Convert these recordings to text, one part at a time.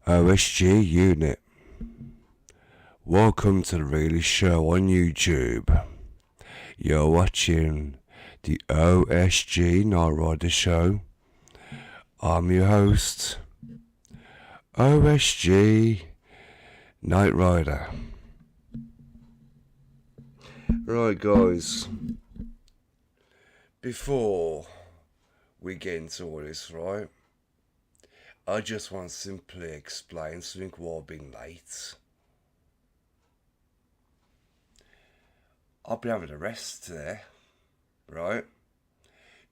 OsG Unit. Welcome to the Really Show on YouTube. You're watching the OsG Nightrider Show. I'm your host, OsG Nightrider. Right, guys. Before we get into all this, right, I just want to simply explain something while being late. I've been having a rest today, right,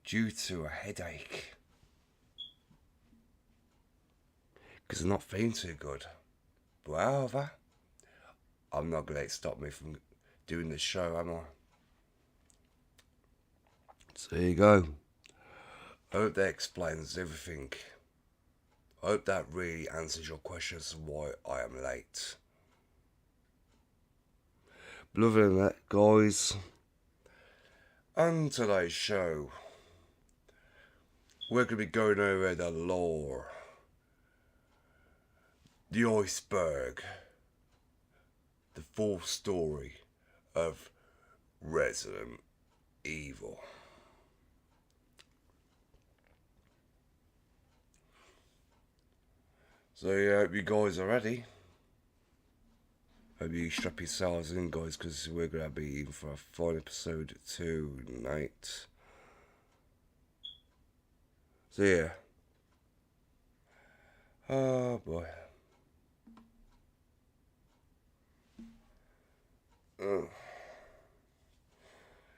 due to a headache. Because I'm not feeling too good. But however, I'm not going to let it stop me from doing the show, am I? So there you go. I hope that explains everything. I hope that really answers your question as to why I am late. But other than that, guys, on today's show, we're going to be going over the lore, the Iceberg, the full story of Resident Evil. So yeah, hope you guys are ready. Hope you strap yourselves in, guys, because we're going to be in for a fun episode tonight. So yeah. Oh boy. Ugh.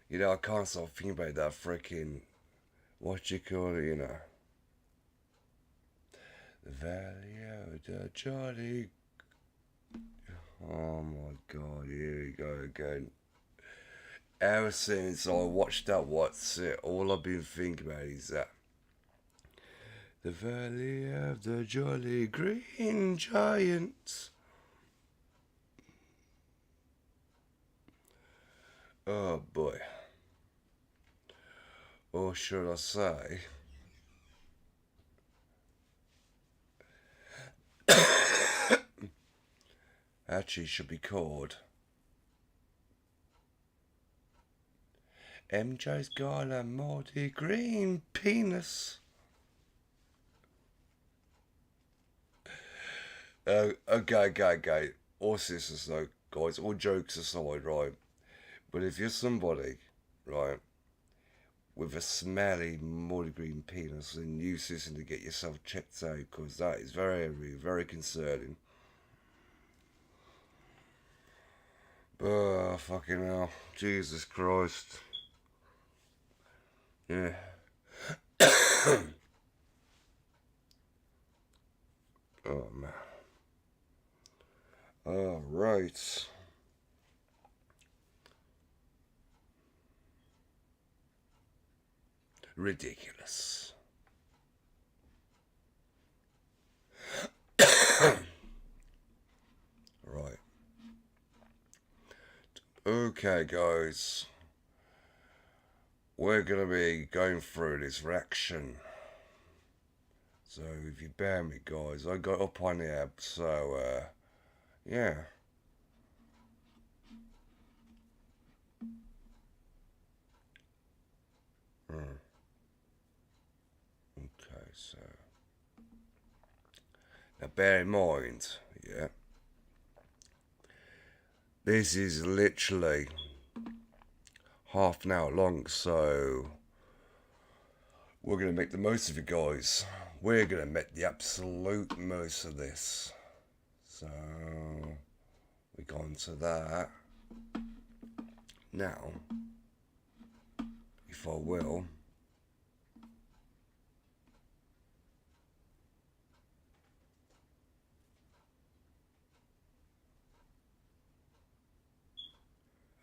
You know, I can't stop thinking about that freaking, what you call it, you know. The Valley of the Jolly. Oh my god, here we go again. Ever since I watched that, what's it, all I've been thinking about is that. The Valley of the Jolly Green Giants. Oh boy. Or should I say, actually should be called MJ's got a moldy green penis. Okay. All sisters though, guys, all jokes aside, right? But if you're somebody, right, with a smelly moldy green penis, then you sister to get yourself checked out, because that is very, very concerning. Oh, fucking hell. Jesus Christ. Yeah. Oh, man. Alright. Ridiculous. Right. Okay, guys. We're gonna be going through this reaction. So if you bear me, guys, I got up on the app, so yeah. Okay, so now bear in mind, yeah, this is literally half an hour long, so we're gonna make the most of it, guys. We're gonna make the absolute most of this. So we go on to that now. If I will.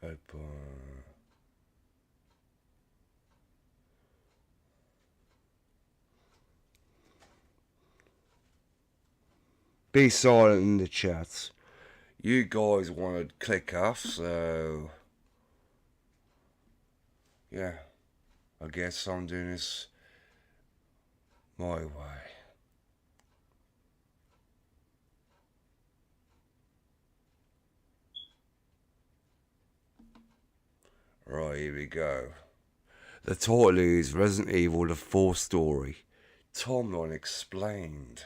Open. be silent in the chat. You guys want to click off, so yeah, I guess I'm doing this my way. Right, here we go. The title is Resident Evil The Full Story. Timeline Explained.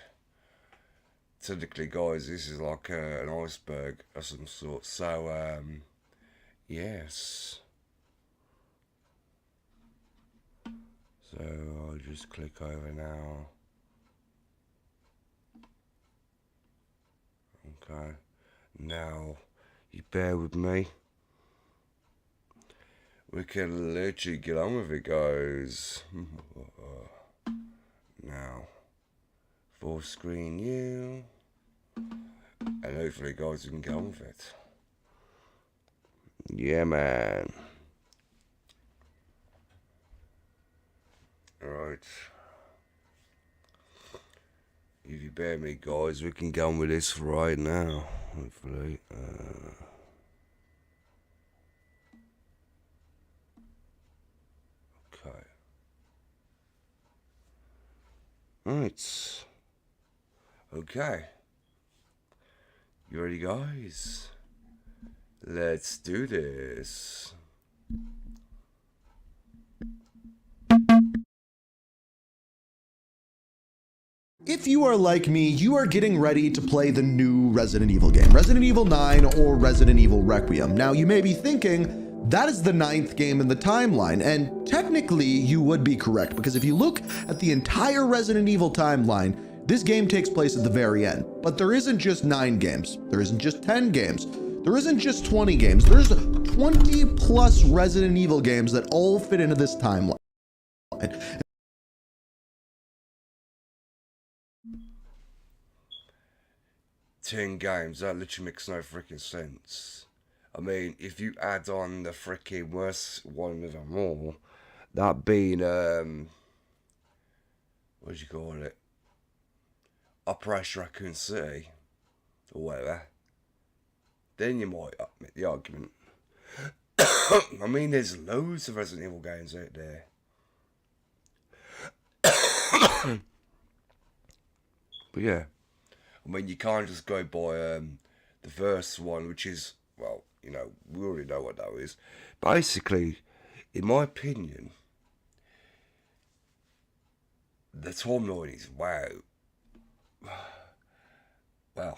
Technically, guys, this is like an iceberg of some sort. So, yes. So, I'll just click over now. Okay. Now, you bear with me. We can literally get on with it, guys. Now, full screen you. And hopefully, guys, we can get on with it. Yeah, man. Alright. If you bear me, guys, we can get on with this right now. Hopefully. Okay. Right. Okay. You ready, guys? Let's do this. If you are like me, you are getting ready to play the new Resident Evil game, Resident Evil 9 or Resident Evil Requiem. Now, you may be thinking, that is the 9th game in the timeline, and technically you would be correct, because if you look at the entire Resident Evil timeline, this game takes place at the very end. But there isn't just 9 games, there isn't just 10 games, there isn't just 20 games, there's 20 plus Resident Evil games that all fit into this timeline. 10 games, that literally makes no freaking sense. I mean, if you add on the freaking worst one of them all, that being, what do you call it? Operation Raccoon City, or whatever, then you might make the argument. I mean, there's loads of Resident Evil games out there. But yeah, I mean, you can't just go by the first one, which is, well, you know, we already know what that is. Basically, in my opinion, the timeline is wow. Well,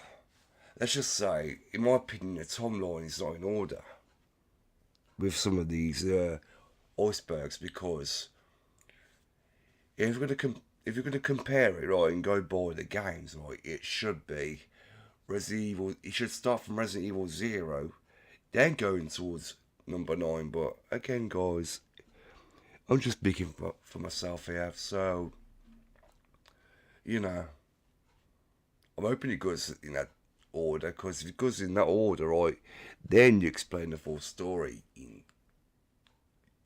let's just say, in my opinion, the timeline is not in order with some of these icebergs, because if you're going to compare it, right, and go by the games, right, it should be Resident Evil. It should start from Resident Evil 0, then going towards number 9. But again, guys, I'm just speaking for myself here, so you know, I'm hoping it goes in that order, because if it goes in that order, right, then you explain the full story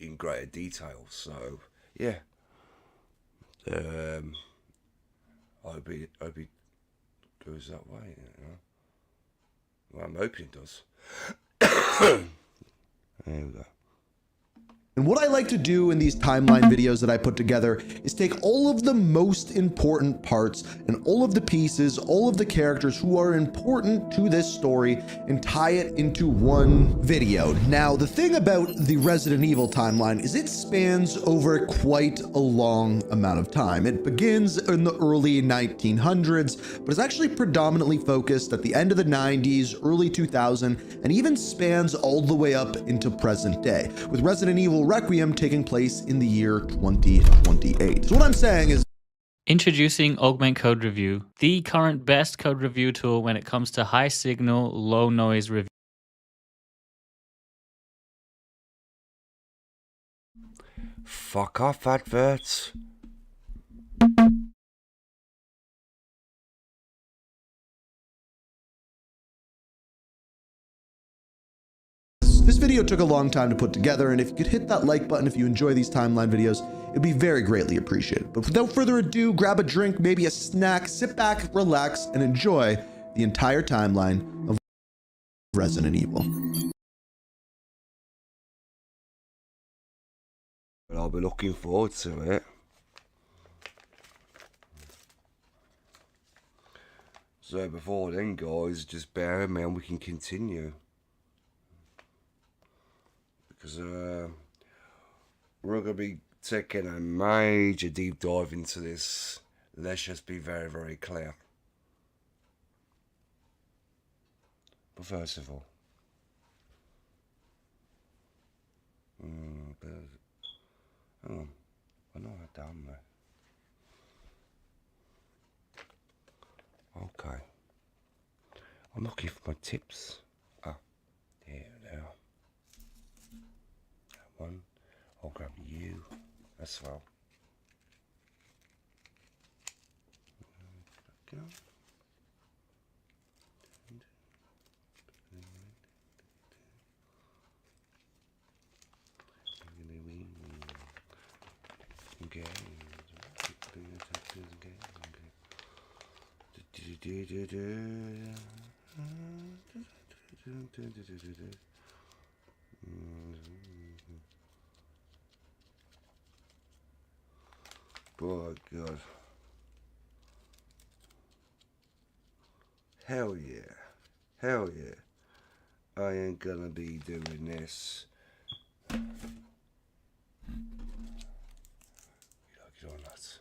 in greater detail. So yeah. I hope it goes that way, you know. Well, I'm hoping it does. There we go. And what I like to do in these timeline videos that I put together is take all of the most important parts and all of the pieces, all of the characters who are important to this story, and tie it into one video. Now, the thing about the Resident Evil timeline is it spans over quite a long amount of time. It begins in the early 1900s, but is actually predominantly focused at the end of the 90s, early 2000, and even spans all the way up into present day, with Resident Evil Requiem taking place in the year 2028. So what I'm saying is, introducing Augment Code Review, the current best code review tool when it comes to high signal, low noise review. Fuck off, adverts. this video took a long time to put together, and if you could hit that like button if you enjoy these timeline videos, it'd be very greatly appreciated. But without further ado, grab a drink, maybe a snack, sit back, relax, and enjoy the entire timeline of Resident Evil. But I'll be looking forward to it. So before then, guys, just bear in mind we can continue. Because we're going to be taking a major deep dive into this. Let's just be very, very clear. But first of all, hang on, I know I've done that. Okay, I'm looking for my tips. Ah, there they are. That one, I'll grab you as well. Go. Boy, God. Hell yeah. Hell yeah. I ain't gonna be doing this. You like it or not?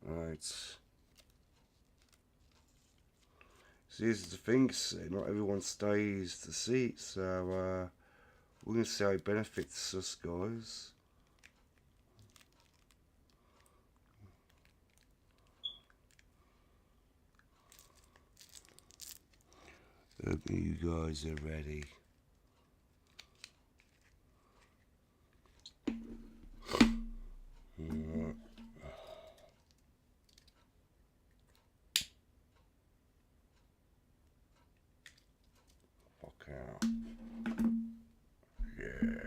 Right. See, this is the thing, not everyone stays to see it, so we're going to see how it benefits us, guys. Hope you guys are ready. Fuck out. Yeah.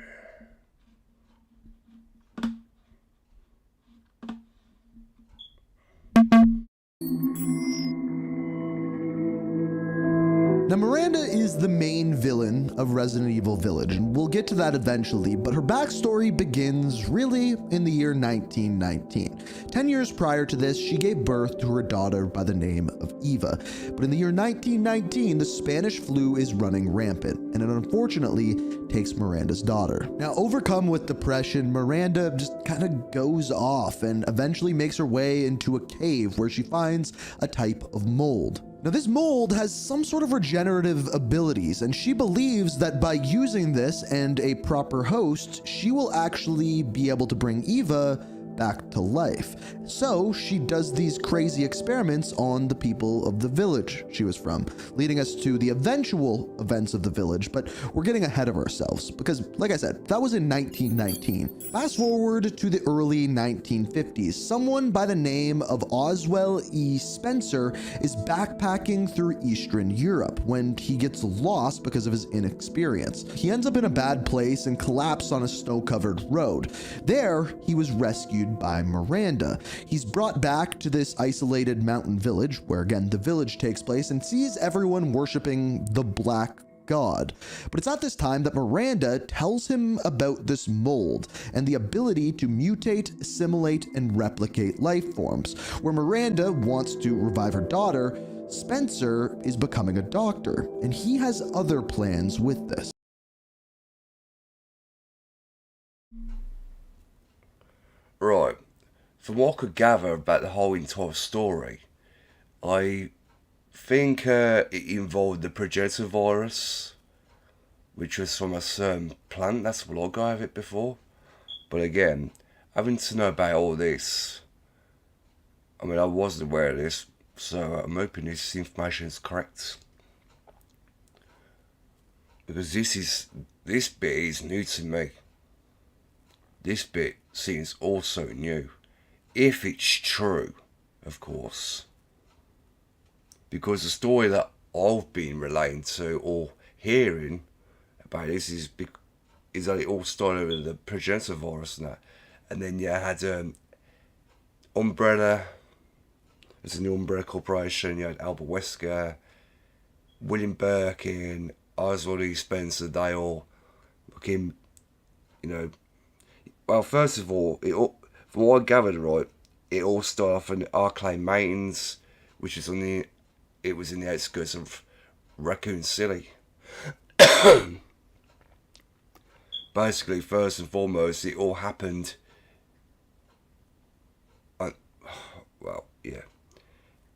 Now, Miranda is the main villain of Resident Evil Village, and we'll get to that eventually, but her backstory begins really in the year 1919. 10 years prior to this, she gave birth to her daughter by the name of Eva. But in the year 1919, the Spanish flu is running rampant, and it unfortunately takes Miranda's daughter. Now, overcome with depression, Miranda just kind of goes off and eventually makes her way into a cave where she finds a type of mold. Now, this mold has some sort of regenerative abilities, and she believes that by using this and a proper host, she will actually be able to bring Eva back to life. So she does these crazy experiments on the people of the village she was from, leading us to the eventual events of the village. But we're getting ahead of ourselves because, like I said, that was in 1919. Fast forward to the early 1950s. Someone by the name of Oswell E. Spencer is backpacking through Eastern Europe when he gets lost because of his inexperience. He ends up in a bad place and collapsed on a snow-covered road. There, he was rescued by Miranda. He's brought back to this isolated mountain village, where again the village takes place, and sees everyone worshiping the Black God. But it's at this time that Miranda tells him about this mold and the ability to mutate, assimilate, and replicate life forms. Where Miranda wants to revive her daughter, Spencer is becoming a doctor, and he has other plans with this. Right, from what I could gather about the whole entire story, I think it involved the progenitor virus, which was from a certain plant. That's what I got out of it before. But again, having to know about all this, I mean, I wasn't aware of this, so I'm hoping this information is correct. Because this bit is new to me. This bit seems also new, if it's true, of course. Because the story that I've been relating to or hearing about this is is that it all started with the progenitor virus and that. And then you had Umbrella, it's a new Umbrella Corporation, you had Albert Wesker, William Birkin, Oswald E. Spencer, they all became, well, first of all, from what I gathered, right, it all started off in Arclay Maintenance, which is it was in the outskirts of Raccoon City. Basically, first and foremost, it all happened. Well, yeah.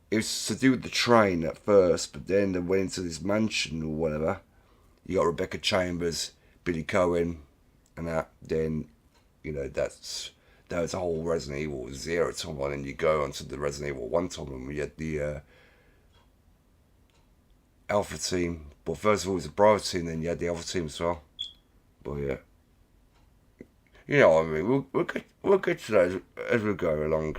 It was to do with the train at first, but then they went into this mansion or whatever. You got Rebecca Chambers, Billy Cohen, and that. Then, that was a whole Resident Evil 0 timeline, and you go onto the Resident Evil 1 timeline where you had the Alpha team. But first of all, it was the Bravo team, then you had the Alpha team as well. But yeah. You know what I mean? We'll get to that as we go along.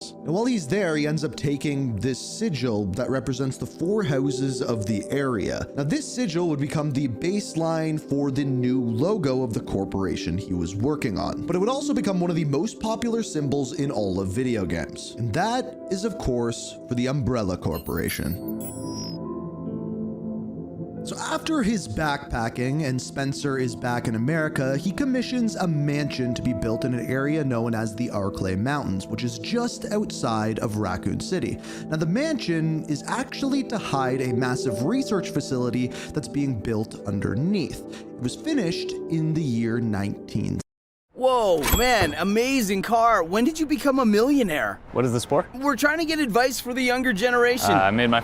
And while he's there, he ends up taking this sigil that represents the 4 houses of the area. Now, this sigil would become the baseline for the new logo of the corporation he was working on. But it would also become one of the most popular symbols in all of video games. And that is, of course, for the Umbrella Corporation. So after his backpacking and Spencer is back in America, he commissions a mansion to be built in an area known as the Arclay Mountains, which is just outside of Raccoon City. Now, the mansion is actually to hide a massive research facility that's being built underneath. It was finished in the year 19. Whoa, man, amazing car. When did you become a millionaire? What is this for? We're trying to get advice for the younger generation. I made my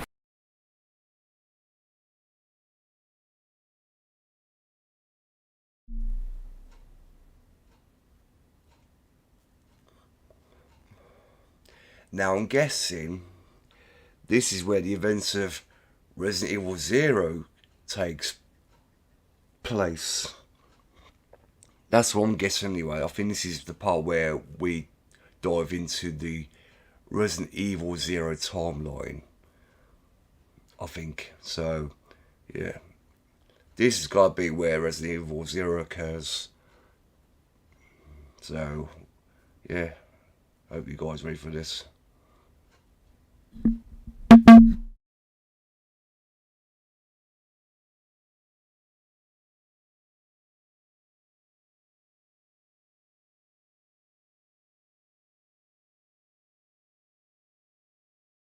Now I'm guessing this is where the events of Resident Evil 0 takes place. That's what I'm guessing anyway. I think this is the part where we dive into the Resident Evil 0 timeline. I think. So, yeah. This has got to be where Resident Evil 0 occurs. So, yeah. Hope you guys are ready for this.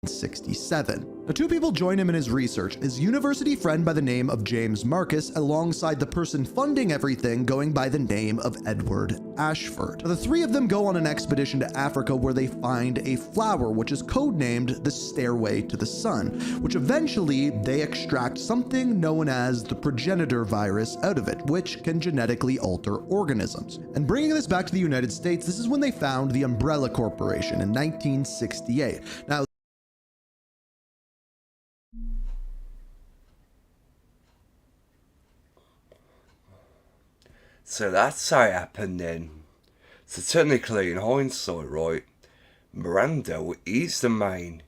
'67. Now, 2 people join him in his research: his university friend by the name of James Marcus, alongside the person funding everything going by the name of Edward Ashford. Now, the 3 of them go on an expedition to Africa where they find a flower which is codenamed the Stairway to the Sun, which eventually they extract something known as the progenitor virus out of it, which can genetically alter organisms. And bringing this back to the United States, this is when they found the Umbrella Corporation in 1968. Now, so that's how it happened then. So technically, in hindsight, right, Miranda is the main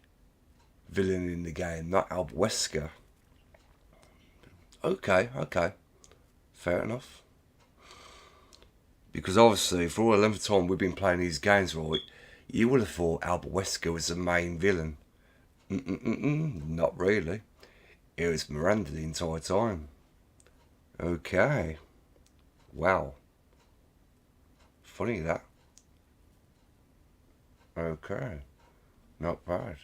villain in the game, not Albert Wesker. Okay. Fair enough. Because obviously, for all the length of time we've been playing these games, right, you would have thought Albert Wesker was the main villain. Not really. It was Miranda the entire time. Okay. Wow. Funny that. Okay. Not bad.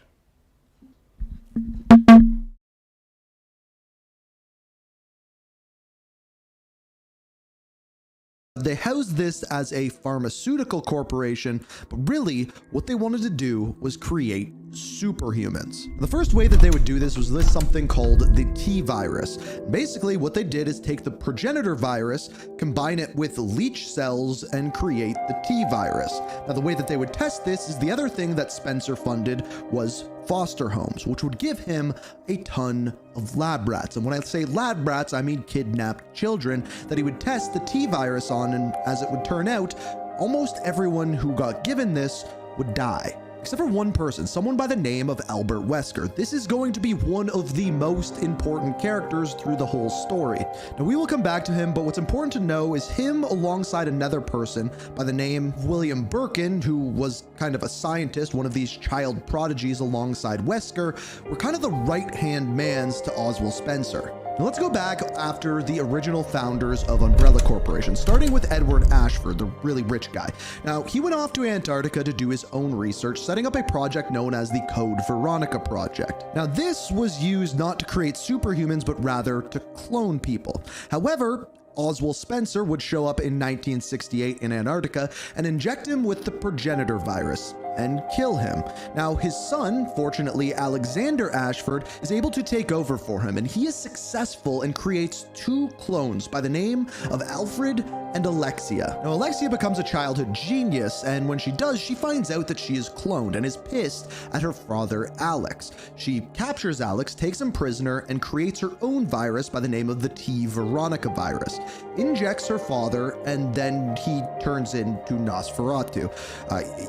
they housed this as a pharmaceutical corporation, but really what they wanted to do was create superhumans. The first way that they would do this was with something called the T virus. Basically, what they did is take the progenitor virus, combine it with leech cells, and create the T virus. Now, the way that they would test this is the other thing that Spencer funded was foster homes, which would give him a ton of lab rats. And when I say lab rats, I mean kidnapped children that he would test the T virus on, and as it would turn out, almost everyone who got given this would die. except for one person, someone by the name of Albert Wesker. This is going to be one of the most important characters through the whole story. Now, we will come back to him, but what's important to know is him alongside another person by the name of William Birkin, who was kind of a scientist, one of these child prodigies alongside Wesker, were kind of the right-hand mans to Oswald Spencer. Now let's go back after the original founders of Umbrella Corporation, starting with Edward Ashford, the really rich guy. Now, he went off to Antarctica to do his own research, setting up a project known as the Code Veronica Project. Now, this was used not to create superhumans, but rather to clone people. However, Oswald Spencer would show up in 1968 in Antarctica and inject him with the progenitor virus and kill him. Now, his son, fortunately Alexander Ashford, is able to take over for him, and he is successful and creates 2 clones by the name of Alfred and Alexia. Now, Alexia becomes a childhood genius, and when she does, she finds out that she is cloned and is pissed at her father, Alex. She captures Alex, takes him prisoner, and creates her own virus by the name of the T. Veronica virus, injects her father, and then he turns into Nosferatu.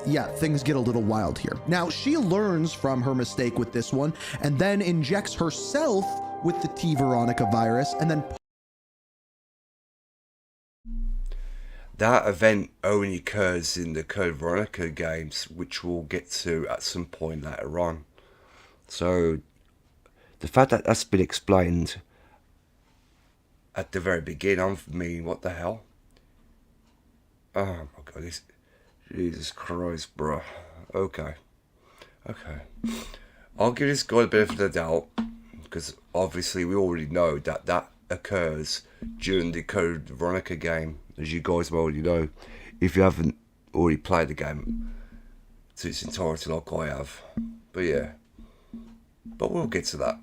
Yeah, things get a little wild here. Now, she learns from her mistake with this one, and then injects herself with the T. Veronica virus, and then that event only occurs in the Code Veronica games, which we'll get to at some point later on. So the fact that that's been explained at the very beginning, I mean, what the hell? Oh my god, this, Jesus Christ, bro. Okay. I'll give this guy a bit of the doubt, because obviously we already know that that occurs during the Code Veronica game, as you guys already know, if you haven't already played the game to its entirety like I have. But yeah, but we'll get to that.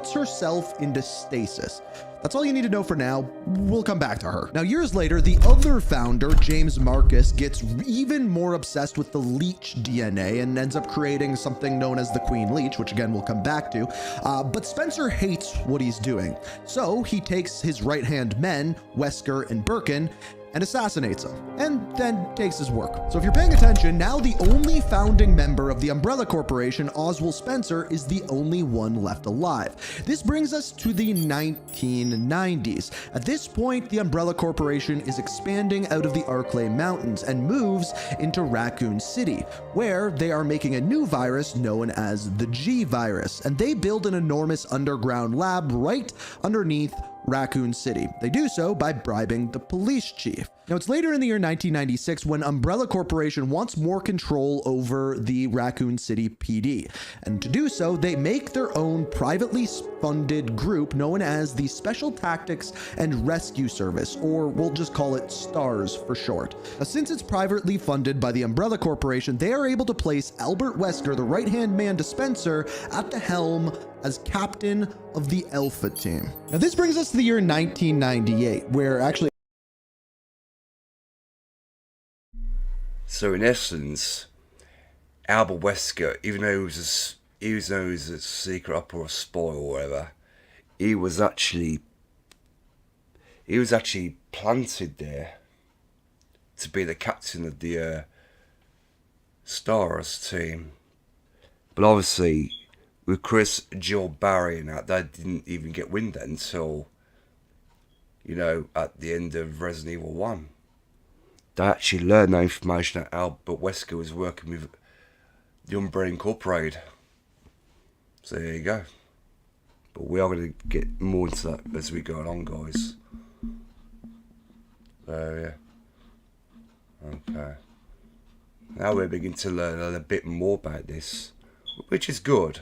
puts herself into stasis. That's all you need to know for now. We'll come back to her. Now, years later, the other founder, James Marcus, gets even more obsessed with the leech DNA and ends up creating something known as the Queen Leech, which again, we'll come back to. But Spencer hates what he's doing. So he takes his right-hand men, Wesker and Birkin, and assassinates him, and then takes his work. So if you're paying attention, now the only founding member of the Umbrella Corporation, Oswald Spencer, is the only one left alive. This brings us to the 1990s. At this point, the Umbrella Corporation is expanding out of the Arklay Mountains and moves into Raccoon City, where they are making a new virus known as the G virus, and they build an enormous underground lab right underneath Raccoon City. They do so by bribing the police chief. Now, it's later in the year 1996 when Umbrella Corporation wants more control over the Raccoon City PD. And to do so, they make their own privately funded group known as the Special Tactics and Rescue Service, or we'll just call it STARS for short. Now, since it's privately funded by the Umbrella Corporation, they are able to place Albert Wesker, the right-hand man to Spencer, at the helm as captain of the Alpha team. Now, this brings us to the year 1998, where actually... So in essence, Albert Wesker, even though he was a secret op or a spy or whatever, he was actually planted there to be the captain of the STARS team. But obviously, with Chris, Jill, Barry and that, they didn't even get wind until, you know, at the end of Resident Evil 1. They actually learned that information that Albert Wesker was working with the Umbrella Incorporated. So there you go. But we are going to get more into that as we go along, guys. So yeah. Okay. Now we're beginning to learn a little bit more about this, which is good.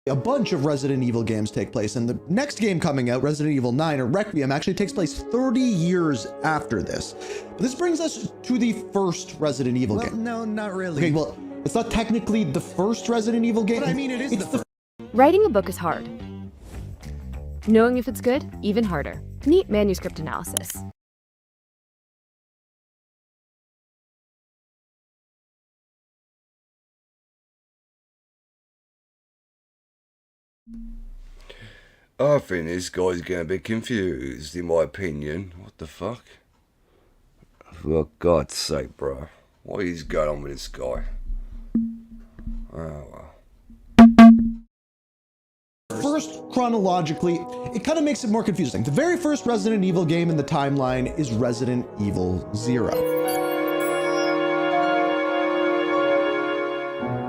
A bunch of Resident Evil games take place, and the next game coming out, Resident Evil 9 or Requiem, actually takes place 30 years after this. But this brings us to the first Resident Evil game. No, not really. Okay, well, it's not technically the first Resident Evil game. But I mean, it is the first. Writing a book is hard. Knowing if it's good, even harder. Neat manuscript analysis. I think this guy's gonna be confused, in my opinion. What the fuck? For God's sake, bro. What is going on with this guy? Oh, well. First, chronologically, it kind of makes it more confusing. The very first Resident Evil game in the timeline is Resident Evil 0.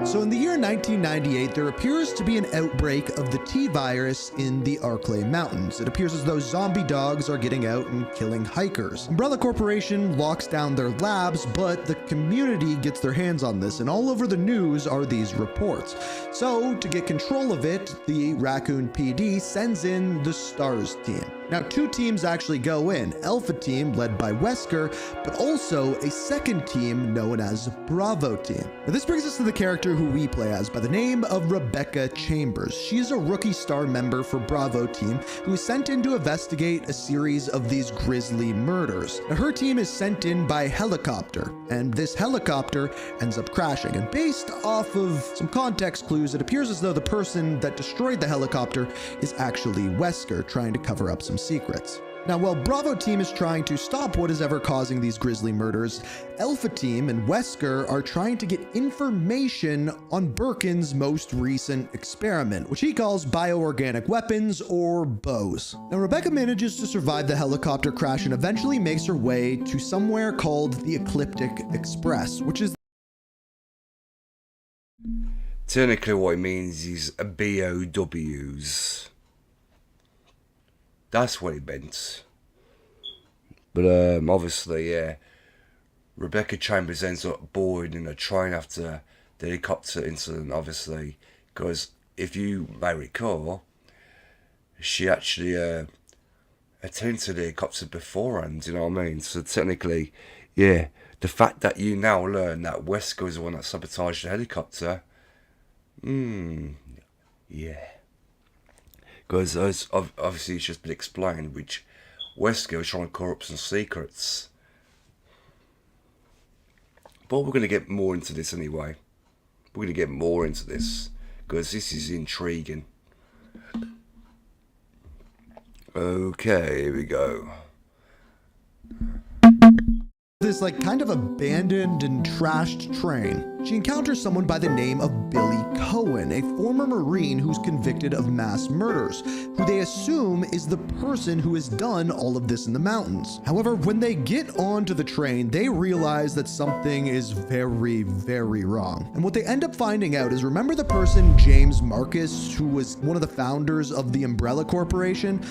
So in the year 1998, there appears to be an outbreak of the T virus in the Arklay Mountains. It appears as though zombie dogs are getting out and killing hikers. Umbrella Corporation locks down their labs, but the community gets their hands on this, and all over the news are these reports. So to get control of it, the Raccoon PD sends in the STARS team. Now, 2 teams actually go in, Alpha Team led by Wesker, but also a second team known as Bravo Team. Now, this brings us to the character who we play as by the name of Rebecca Chambers. She's a rookie star member for Bravo Team who is sent in to investigate a series of these grisly murders. Now, her team is sent in by helicopter, and this helicopter ends up crashing. And based off of some context clues, it appears as though the person that destroyed the helicopter is actually Wesker, trying to cover up some secrets. Now, while Bravo Team is trying to stop what is ever causing these grisly murders, Alpha Team and Wesker are trying to get information on Birkin's most recent experiment, which he calls bioorganic weapons, or BOWs. Now, Rebecca manages to survive the helicopter crash and eventually makes her way to somewhere called the Ecliptic Express, which is Technically what it means is a BOWs. That's what it meant. But obviously, yeah, Rebecca Chambers ends up bored in a train after the helicopter incident, obviously, because if you may recall, she actually attended to the helicopter beforehand, you know what I mean? So technically, yeah, the fact that you now learn that Wesker was the one that sabotaged the helicopter, yeah. Because obviously it's just been explained, which Wesker was trying to cover up some secrets. But we're going to get more into this anyway. We're going to get more into this, because this is intriguing. Okay, here we go. this like kind of abandoned and trashed train. She encounters someone by the name of Billy Cohen, a former Marine who's convicted of mass murders, who they assume is the person who has done all of this in the mountains. However, when they get onto the train, they realize that something is very, very wrong. And what they end up finding out is, remember the person James Marcus, who was one of the founders of the Umbrella Corporation?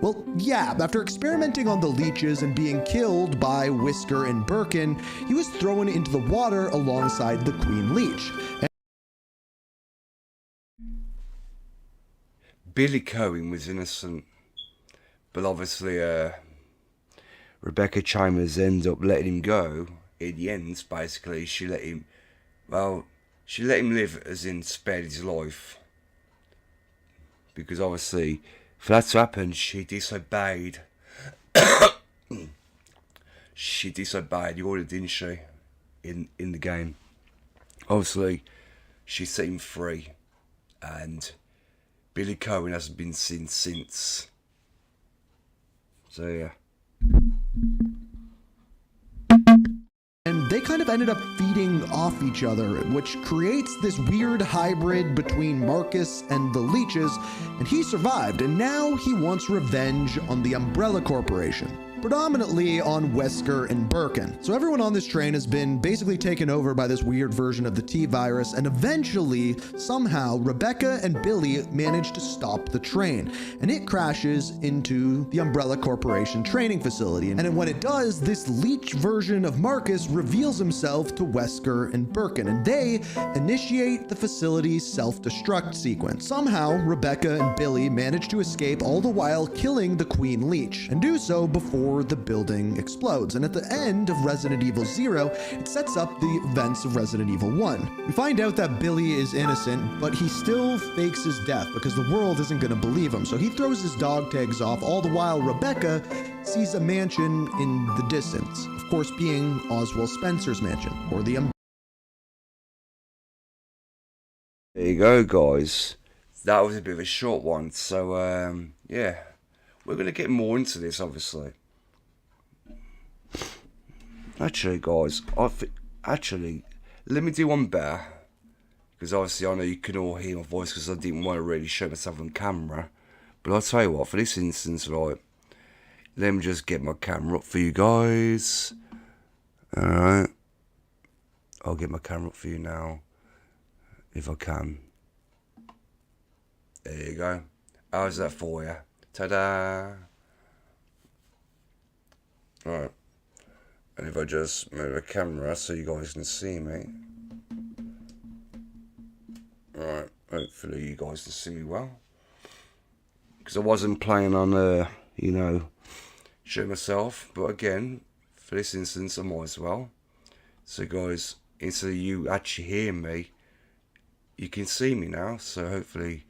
Well, yeah, after experimenting on the leeches and being killed by Whisker and Birkin, he was thrown into the water alongside the Queen Leech. Billy Cohen was innocent, but obviously Rebecca Chambers ends up letting him go. In the end, basically, she let him live, as in spared his life. Because obviously, for that to happen, she disobeyed. She disobeyed the order, didn't she? In the game. Obviously, she set him free. And Billy Cohen hasn't been seen since. So, yeah. And they kind of ended up feeding off each other, which creates this weird hybrid between Marcus and the leeches, and he survived, and now he wants revenge on the Umbrella Corporation, predominantly on Wesker and Birkin. So everyone on this train has been basically taken over by this weird version of the T virus, and eventually, somehow, Rebecca and Billy manage to stop the train, and it crashes into the Umbrella Corporation training facility. And when it does, this leech version of Marcus reveals himself to Wesker and Birkin, and they initiate the facility's self-destruct sequence. Somehow, Rebecca and Billy manage to escape, all the while killing the Queen Leech, and do so before the building explodes. And at the end of Resident Evil 0, it sets up the events of Resident Evil 1. We find out that Billy is innocent, but he still fakes his death because the world isn't going to believe him. So he throws his dog tags off, all the while Rebecca sees a mansion in the distance. Of course, being Oswald Spencer's mansion, or the There you go, guys. That was a bit of a short one. So, yeah, we're going to get more into this, obviously. Actually, guys, actually, let me do one better. Because obviously I know you can all hear my voice because I didn't want to really show myself on camera. But I'll tell you what, for this instance, right, let me just get my camera up for you guys. Alright. I'll get my camera up for you now. If I can. There you go. How's that for you? Ta-da! Alright. And if I just move the camera so you guys can see me. Alright, hopefully you guys can see me well. Because I wasn't planning on, you know, showing myself. But again, for this instance, I might as well. So guys, instead of you actually hearing me, you can see me now. So hopefully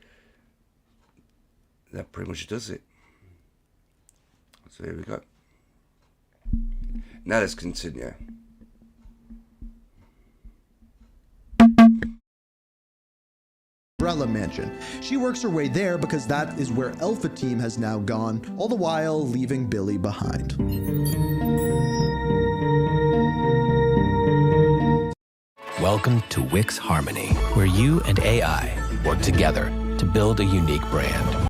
that pretty much does it. So here we go. Now let's continue. Umbrella Mansion. She works her way there because that is where Alpha Team has now gone, all the while leaving Billy behind. Welcome to Wix Harmony, where you and AI work together to build a unique brand.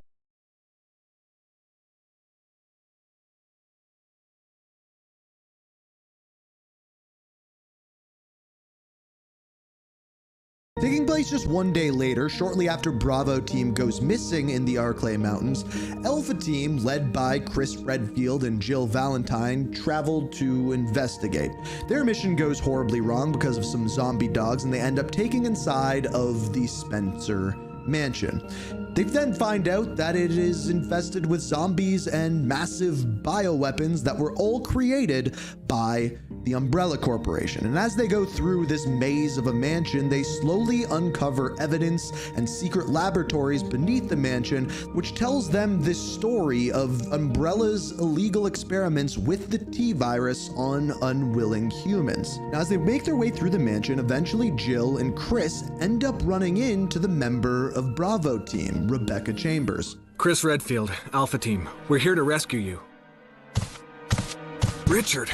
Taking place just one day later, shortly after Bravo Team goes missing in the Arclay Mountains, Alpha Team, led by Chris Redfield and Jill Valentine, traveled to investigate. Their mission goes horribly wrong because of some zombie dogs, and they end up taking inside of the Spencer mansion. They then find out that it is infested with zombies and massive bioweapons that were all created by the Umbrella Corporation. And as they go through this maze of a mansion, they slowly uncover evidence and secret laboratories beneath the mansion, which tells them this story of Umbrella's illegal experiments with the T-virus on unwilling humans. Now, as they make their way through the mansion, eventually Jill and Chris end up running into the member of Bravo Team, Rebecca Chambers. Chris Redfield, Alpha Team. We're here to rescue you. Richard!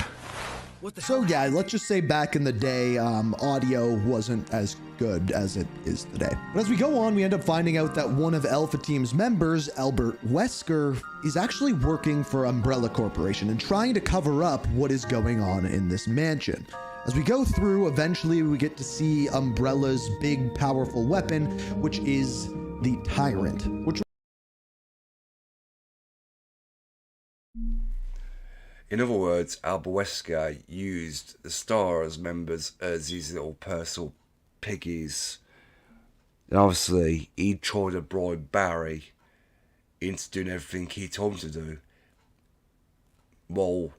What the So yeah, let's just say back in the day, audio wasn't as good as it is today. But as we go on, we end up finding out that one of Alpha Team's members, Albert Wesker, is actually working for Umbrella Corporation and trying to cover up what is going on in this mansion. As we go through, eventually we get to see Umbrella's big, powerful weapon, which is the Tyrant, which in other words, Albert Wesker used the Stars members as his little personal piggies. And obviously, he tried to bribe Barry into doing everything he told him to do, while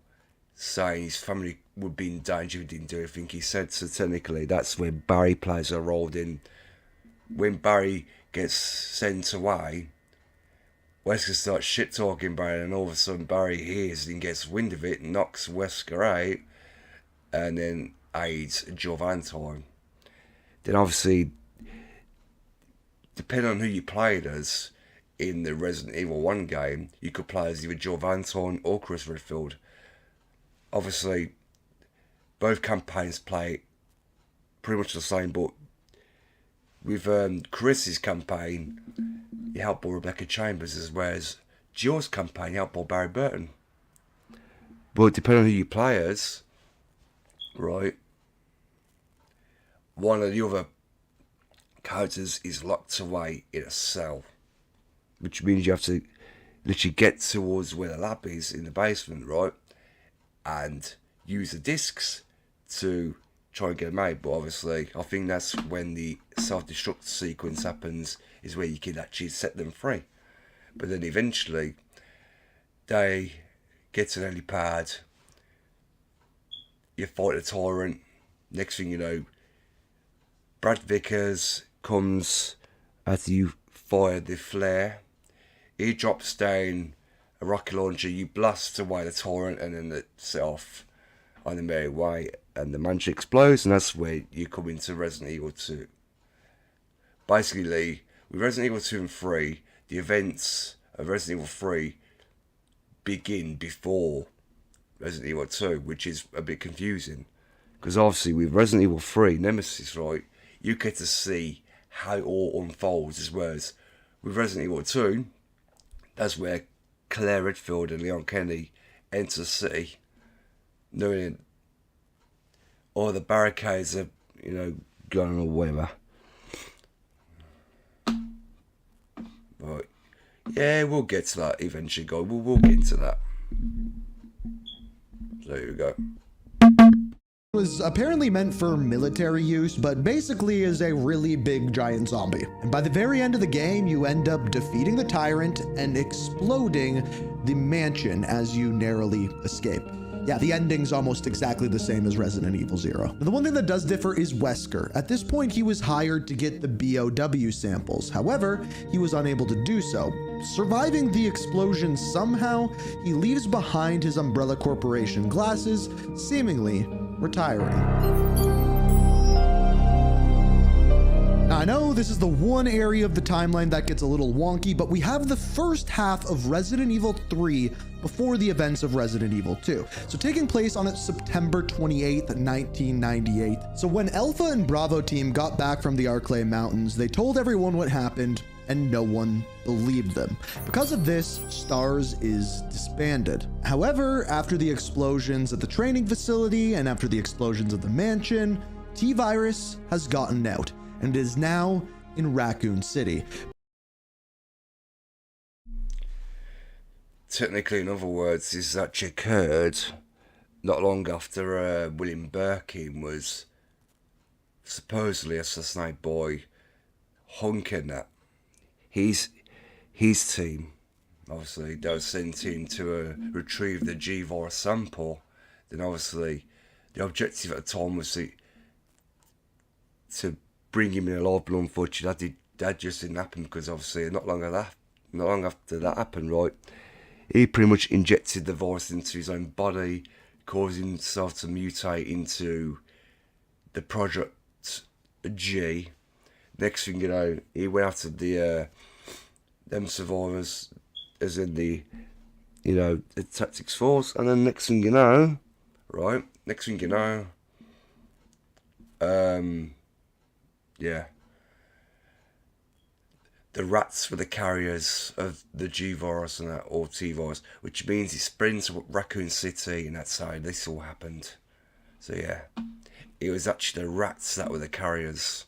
saying his family would be in danger if he didn't do everything he said. So technically, that's where Barry plays a role in. When Barry gets sent away, Wesker starts shit talking Barry, and all of a sudden Barry hears and gets wind of it, knocks Wesker out, and then aids Jill Valentine. Then obviously, depending on who you played as in the Resident Evil 1 game, you could play as either Jill Valentine or Chris Redfield. Obviously, both campaigns play pretty much the same, but with Chris's campaign, he helped by Rebecca Chambers, as well as Jill's campaign helped by Barry Burton. But depending on who you play as, right, one of the other characters is locked away in a cell, which means you have to literally get towards where the lab is in the basement, right, and use the discs to try and get them out. But obviously, I think that's when the self-destruct sequence happens, is where you can actually set them free. But then eventually, they get to an helipad, you fight the Tyrant, next thing you know, Brad Vickers comes after you fire the flare, he drops down a rocket launcher, you blast away the Tyrant, and then it set off on the merry way, and the mansion explodes, and that's where you come into Resident Evil 2. Basically, with Resident Evil 2 and 3, the events of Resident Evil 3 begin before Resident Evil 2, which is a bit confusing. Because obviously with Resident Evil 3, Nemesis, right, you get to see how it all unfolds, as well as with Resident Evil 2, that's where Claire Redfield and Leon Kennedy enter the city, knowing all the barricades are, you know, gone or whatever. Right. Yeah, we'll get to that eventually, guys. We'll get into that. So here we go. Was apparently meant for military use, but basically is a really big giant zombie. And by the very end of the game, you end up defeating the tyrant and exploding the mansion as you narrowly escape. Yeah, the ending's almost exactly the same as Resident Evil 0. Now, the one thing that does differ is Wesker. At this point, he was hired to get the BOW samples. However, he was unable to do so. Surviving the explosion somehow, he leaves behind his Umbrella Corporation glasses, seemingly retiring. Now, I know this is the one area of the timeline that gets a little wonky, but we have the first half of Resident Evil 3 before the events of Resident Evil 2. So taking place on September 28th, 1998. So when Alpha and Bravo team got back from the Arklay Mountains, they told everyone what happened and no one believed them. Because of this, STARS is disbanded. However, after the explosions at the training facility and after the explosions at the mansion, T-Virus has gotten out and is now in Raccoon City. Technically, in other words, this actually occurred not long after William Birkin was supposedly assassinated by Hunk and that. His team, obviously, they were sent in to retrieve the G-Virus sample. Then obviously, the objective at the time was to bring him in alive, but unfortunately that just didn't happen, because obviously not long after that happened, right, he pretty much injected the virus into his own body, causing himself to mutate into the Project G. Next thing you know, he went after them survivors, as in the, you know, the Tactics Force, and then next thing you know, yeah, the rats were the carriers of the G-Virus and that, or T-Virus, which means he spread into Raccoon City, and that's how this all happened. So yeah, it was actually the rats that were the carriers.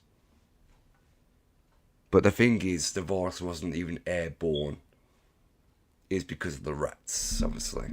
But the thing is, the virus wasn't even airborne. It's because of the rats, obviously.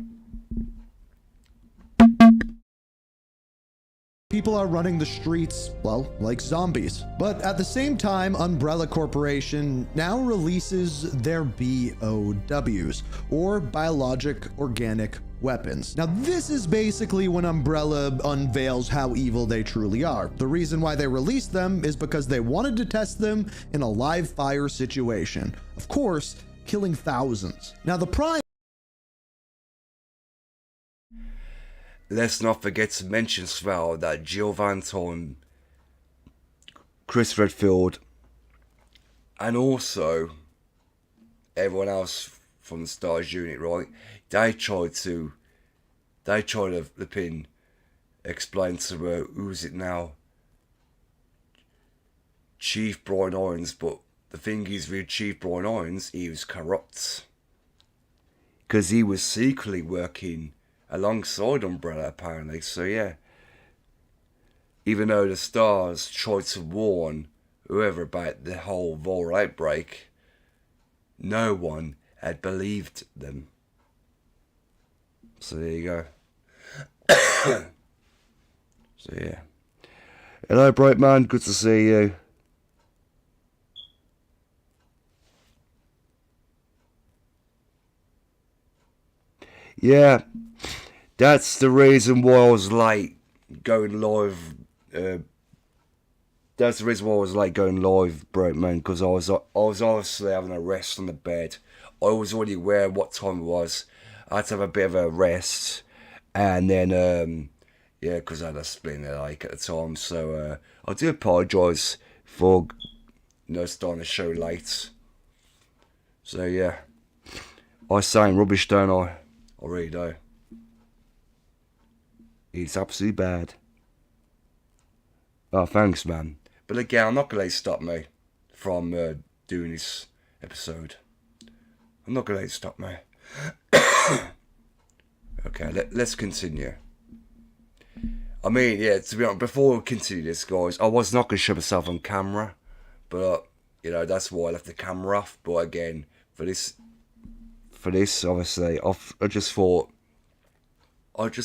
People are running the streets, well, like zombies. But at the same time, Umbrella Corporation now releases their BOWs, or biologic organic weapons. Now, this is basically when Umbrella unveils how evil they truly are. The reason why they released them is because they wanted to test them in a live fire situation. Of course, killing thousands. Now, the prime... Let's not forget to mention as well that Jill Valentine, Chris Redfield, and also everyone else from the STARS unit, right? They tried to flipping explain to her, who's it now? Chief Brian Irons, but the thing is with Chief Brian Irons, he was corrupt. Because he was secretly working alongside Umbrella, apparently. So yeah, even though the STARS tried to warn whoever about the whole viral outbreak, no one had believed them. So there you go. So yeah, hello Bright Man, good to see you. Yeah, that's the reason why I was late going live. That's the reason why I was late going live, bro, man. Because I was obviously having a rest on the bed. I was already aware what time it was. I had to have a bit of a rest, and then yeah, because I had a splitting headache at the time. So I do apologise for starting the show late. So yeah. I sound rubbish, don't I? I really do. It's absolutely bad. Oh, thanks, man. But again, I'm not going to let it stop me from doing this episode. I'm not going to let it stop me. Okay, let's continue. I mean, yeah, to be honest, before we continue this, guys, I was not going to show myself on camera. But, you know, that's why I left the camera off. But again, for this, obviously, I just thought,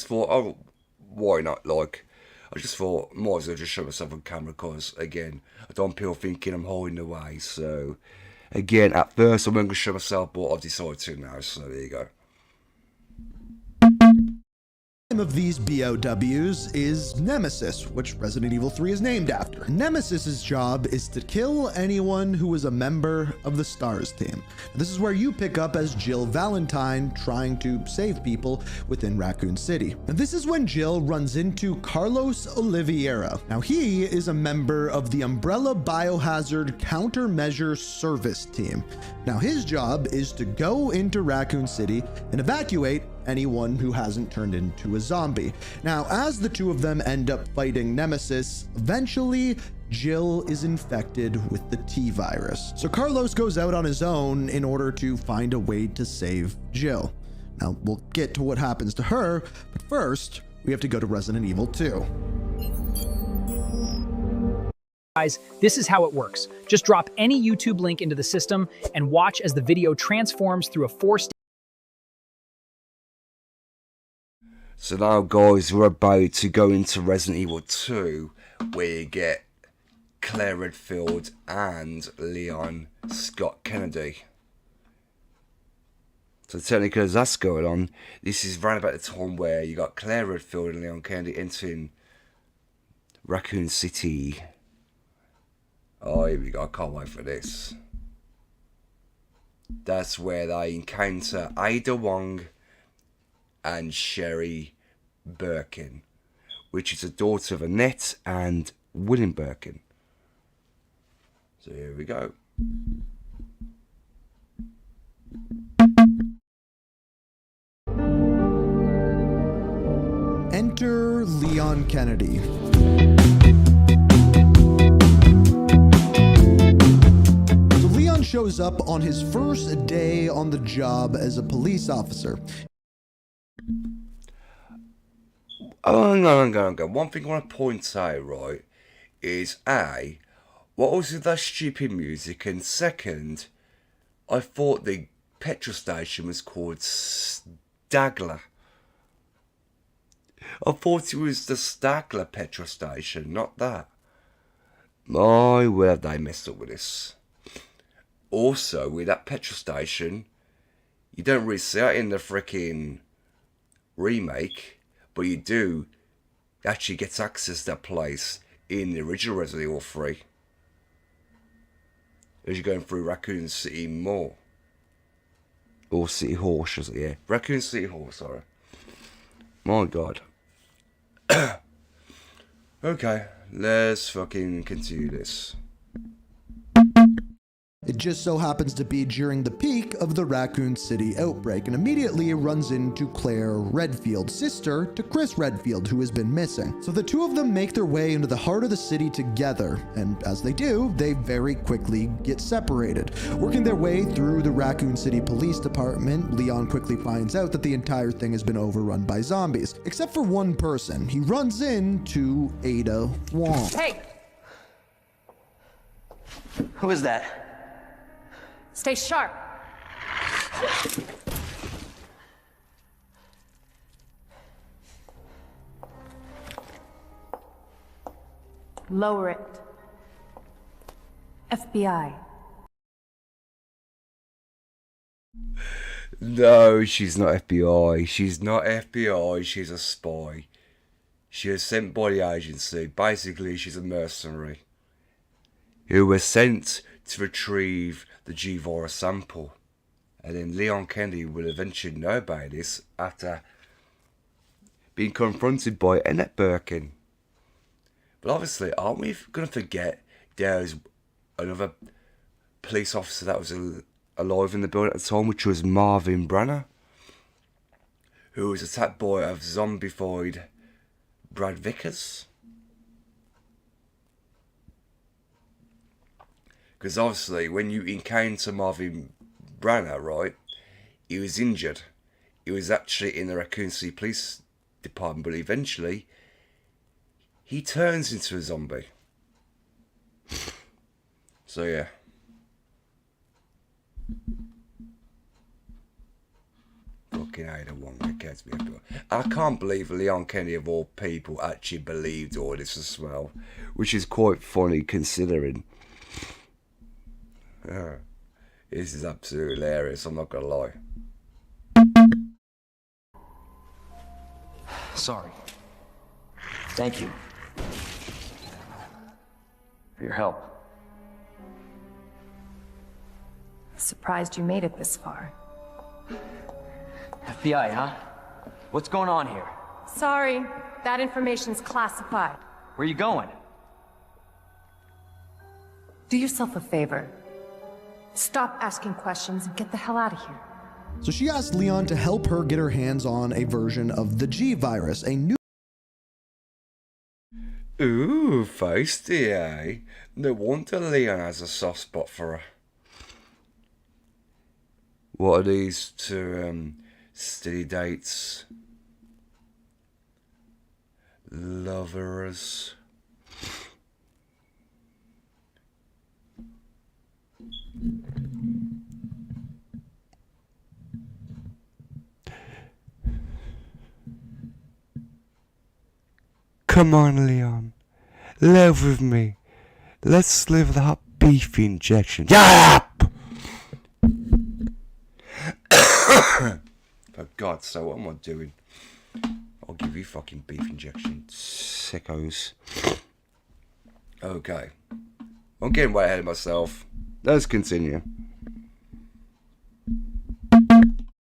oh, why not? Like, I just thought, might as well just show myself on camera because, again, I don't want people thinking I'm hiding away. So, again, at first I wasn't going to show myself, but I've decided to now. So, there you go. Of these BOWs is Nemesis, which Resident Evil 3 is named after. Nemesis's job is to kill anyone who is a member of the STARS team. This is where you pick up as Jill Valentine trying to save people within Raccoon City. Now, this is when Jill runs into Carlos Oliveira. Now, he is a member of the Umbrella Biohazard Countermeasure Service team. Now, his job is to go into Raccoon City and evacuate anyone who hasn't turned into a zombie. Now, as the two of them end up fighting Nemesis, eventually Jill is infected with the T-virus. So Carlos goes out on his own in order to find a way to save Jill. Now, we'll get to what happens to her, but first, we have to go to Resident Evil 2. Guys, this is how it works. Just drop any YouTube link into the system and watch as the video transforms through a 4-step. So now, guys, we're about to go into Resident Evil 2, where you get Claire Redfield and Leon Scott Kennedy. So technically, as that's going on, this is right about the time where you got Claire Redfield and Leon Kennedy entering Raccoon City. Oh, here we go. I can't wait for this. That's where they encounter Ada Wong and Sherry Birkin, which is a daughter of Annette and William Birkin. So here we go. Enter Leon Kennedy. So Leon shows up on his first day on the job as a police officer. Oh, no. One thing I want to point out, right, is A, what was with that stupid music? And second, I thought the petrol station was called Stagler. I thought it was the Stagler petrol station, not that. My, where have they messed up with this? Also, with that petrol station, you don't really see it in the freaking remake. But you do actually get access to that place in the original Resident Evil 3. As you're going through Raccoon City Mall. Or City Hall, should I say? Yeah. Raccoon City Hall, sorry. My God. Okay, let's fucking continue this. It just so happens to be during the peak of the Raccoon City outbreak, and immediately runs into Claire Redfield, sister to Chris Redfield, who has been missing. So the two of them make their way into the heart of the city together, and as they do, they very quickly get separated. Working their way through the Raccoon City Police Department, Leon quickly finds out that the entire thing has been overrun by zombies, except for one person. He runs into Ada Wong. Hey! Who is that? Stay sharp. Lower it. FBI. No, she's not FBI. She's not FBI. She's a spy. She was sent by the agency. Basically, she's a mercenary who was sent to retrieve the G-Virus sample. And then Leon Kennedy will eventually know about this after being confronted by Annette Birkin. But obviously, aren't we going to forget there's another police officer that was alive in the building at the time, which was Marvin Branner, who was attacked by a zombified Brad Vickers. Because obviously, when you encounter Marvin Branner, right, he was injured. He was actually in the Raccoon City Police Department, but eventually, he turns into a zombie. So yeah. Fucking Ada Wong, that gets me up to it. I can't believe Leon Kennedy of all people actually believed all this as well, which is quite funny considering. This is absolutely hilarious, I'm not gonna lie. Sorry. Thank you for your help. Surprised you made it this far. FBI, huh? What's going on here? Sorry, that information's classified. Where are you going? Do yourself a favor. Stop asking questions and get the hell out of here. So she asked Leon to help her get her hands on a version of the G virus, a new. Ooh, feisty, eh? No wonder Leon has a soft spot for her. What are these two steady dates? Lovers. Come on, Leon. Live with me. Let's live that beef injection. Shut up! For God's sake, what am I doing? I'll give you fucking beef injection, sickos. Okay. I'm getting way ahead of myself. Let's continue.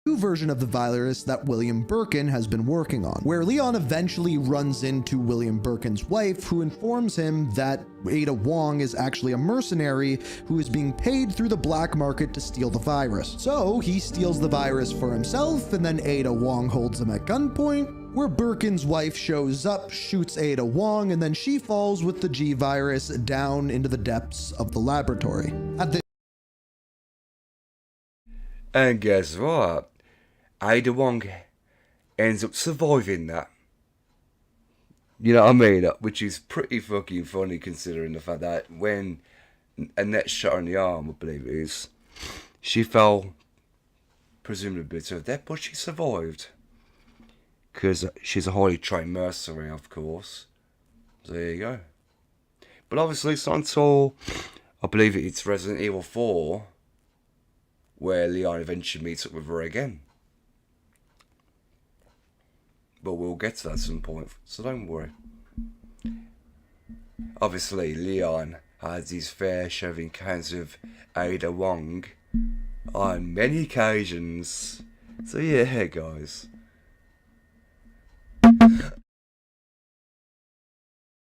New version of the virus that William Birkin has been working on, where Leon eventually runs into William Birkin's wife, who informs him that Ada Wong is actually a mercenary who is being paid through the black market to steal the virus. So he steals the virus for himself, and then Ada Wong holds him at gunpoint, where Birkin's wife shows up, shoots Ada Wong, and then she falls with the G virus down into the depths of the laboratory. And guess what? Ada Wong ends up surviving that. You know what I mean? Which is pretty fucking funny considering the fact that when Annette shot her in the arm, I believe it is, she fell presumably to her death, but she survived. Because she's a highly trained mercenary, of course. So there you go. But obviously it's not until, I believe it's Resident Evil 4, where Leon eventually meets up with her again. But we'll get to that at some point, so don't worry. Obviously, Leon has his fair share of encounters with Ada Wong on many occasions. So yeah, guys.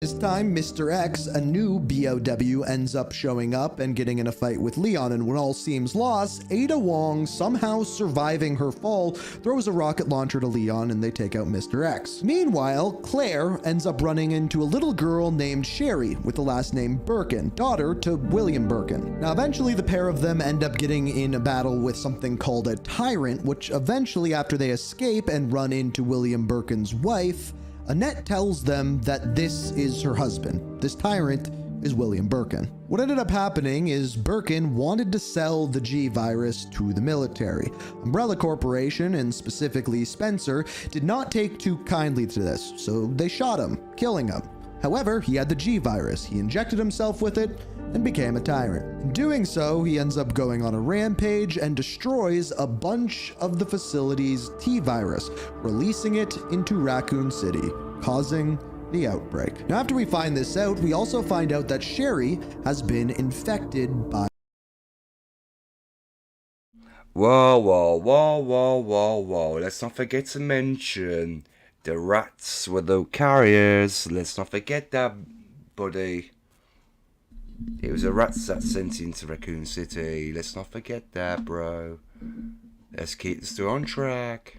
This time, Mr. X, a new BOW, ends up showing up and getting in a fight with Leon, and when all seems lost, Ada Wong, somehow surviving her fall, throws a rocket launcher to Leon and they take out Mr. X. Meanwhile, Claire ends up running into a little girl named Sherry with the last name Birkin, daughter to William Birkin. Now eventually the pair of them end up getting in a battle with something called a tyrant, which eventually, after they escape and run into William Birkin's wife, Annette tells them that this is her husband. This tyrant is William Birkin. What ended up happening is Birkin wanted to sell the G virus to the military. Umbrella Corporation, and specifically Spencer, did not take too kindly to this, so they shot him, killing him. However, he had the G virus. He injected himself with it and became a tyrant. In doing so, he ends up going on a rampage and destroys a bunch of the facility's T-virus, releasing it into Raccoon City, causing the outbreak. Now, after we find this out, we also find out that Sherry has been infected by... Whoa, whoa, whoa, whoa, whoa, whoa. Let's not forget to mention the rats were the carriers. Let's not forget that, buddy. It was a rat that sent into Raccoon City. Let's not forget that, bro. Let's keep the story on track.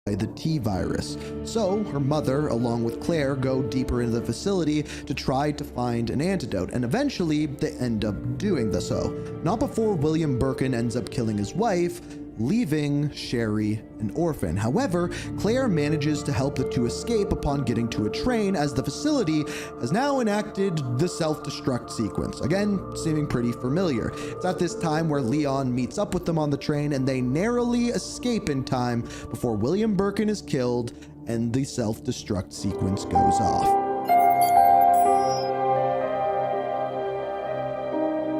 The T-virus. So her mother, along with Claire, go deeper into the facility to try to find an antidote, and eventually they end up doing so. Not before William Birkin ends up killing his wife, leaving Sherry an orphan. However, Claire manages to help the two escape upon getting to a train, as the facility has now enacted the self-destruct sequence. Again, seeming pretty familiar. It's at this time where Leon meets up with them on the train, and they narrowly escape in time before William Birkin is killed and the self-destruct sequence goes off.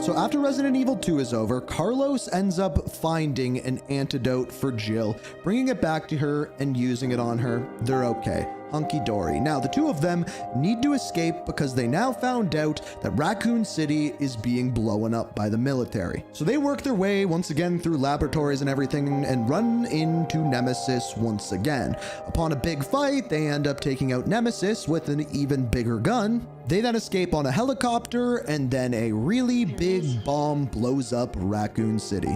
So after Resident Evil 2 is over, Carlos ends up finding an antidote for Jill, bringing it back to her and using it on her. They're okay. Hunky-dory. Now, the two of them need to escape because they now found out that Raccoon City is being blown up by the military. So they work their way once again through laboratories and everything and run into Nemesis once again. Upon a big fight, they end up taking out Nemesis with an even bigger gun. They then escape on a helicopter, and then a really big bomb blows up Raccoon City.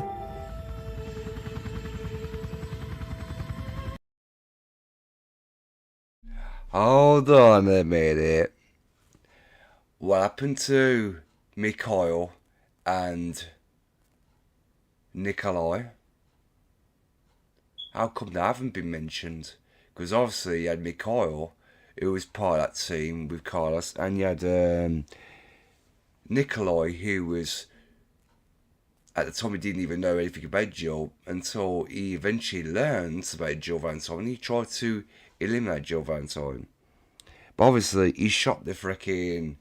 Hold on a minute. What happened to Mikhail and Nikolai? How come they haven't been mentioned? Because obviously you had Mikhail, who was part of that team with Carlos, and you had Nikolai, who was, at the time, he didn't even know anything about Jill until he eventually learns about Jill Valentine, and he tried to eliminate Jill Valentine. But obviously, he shot the freaking,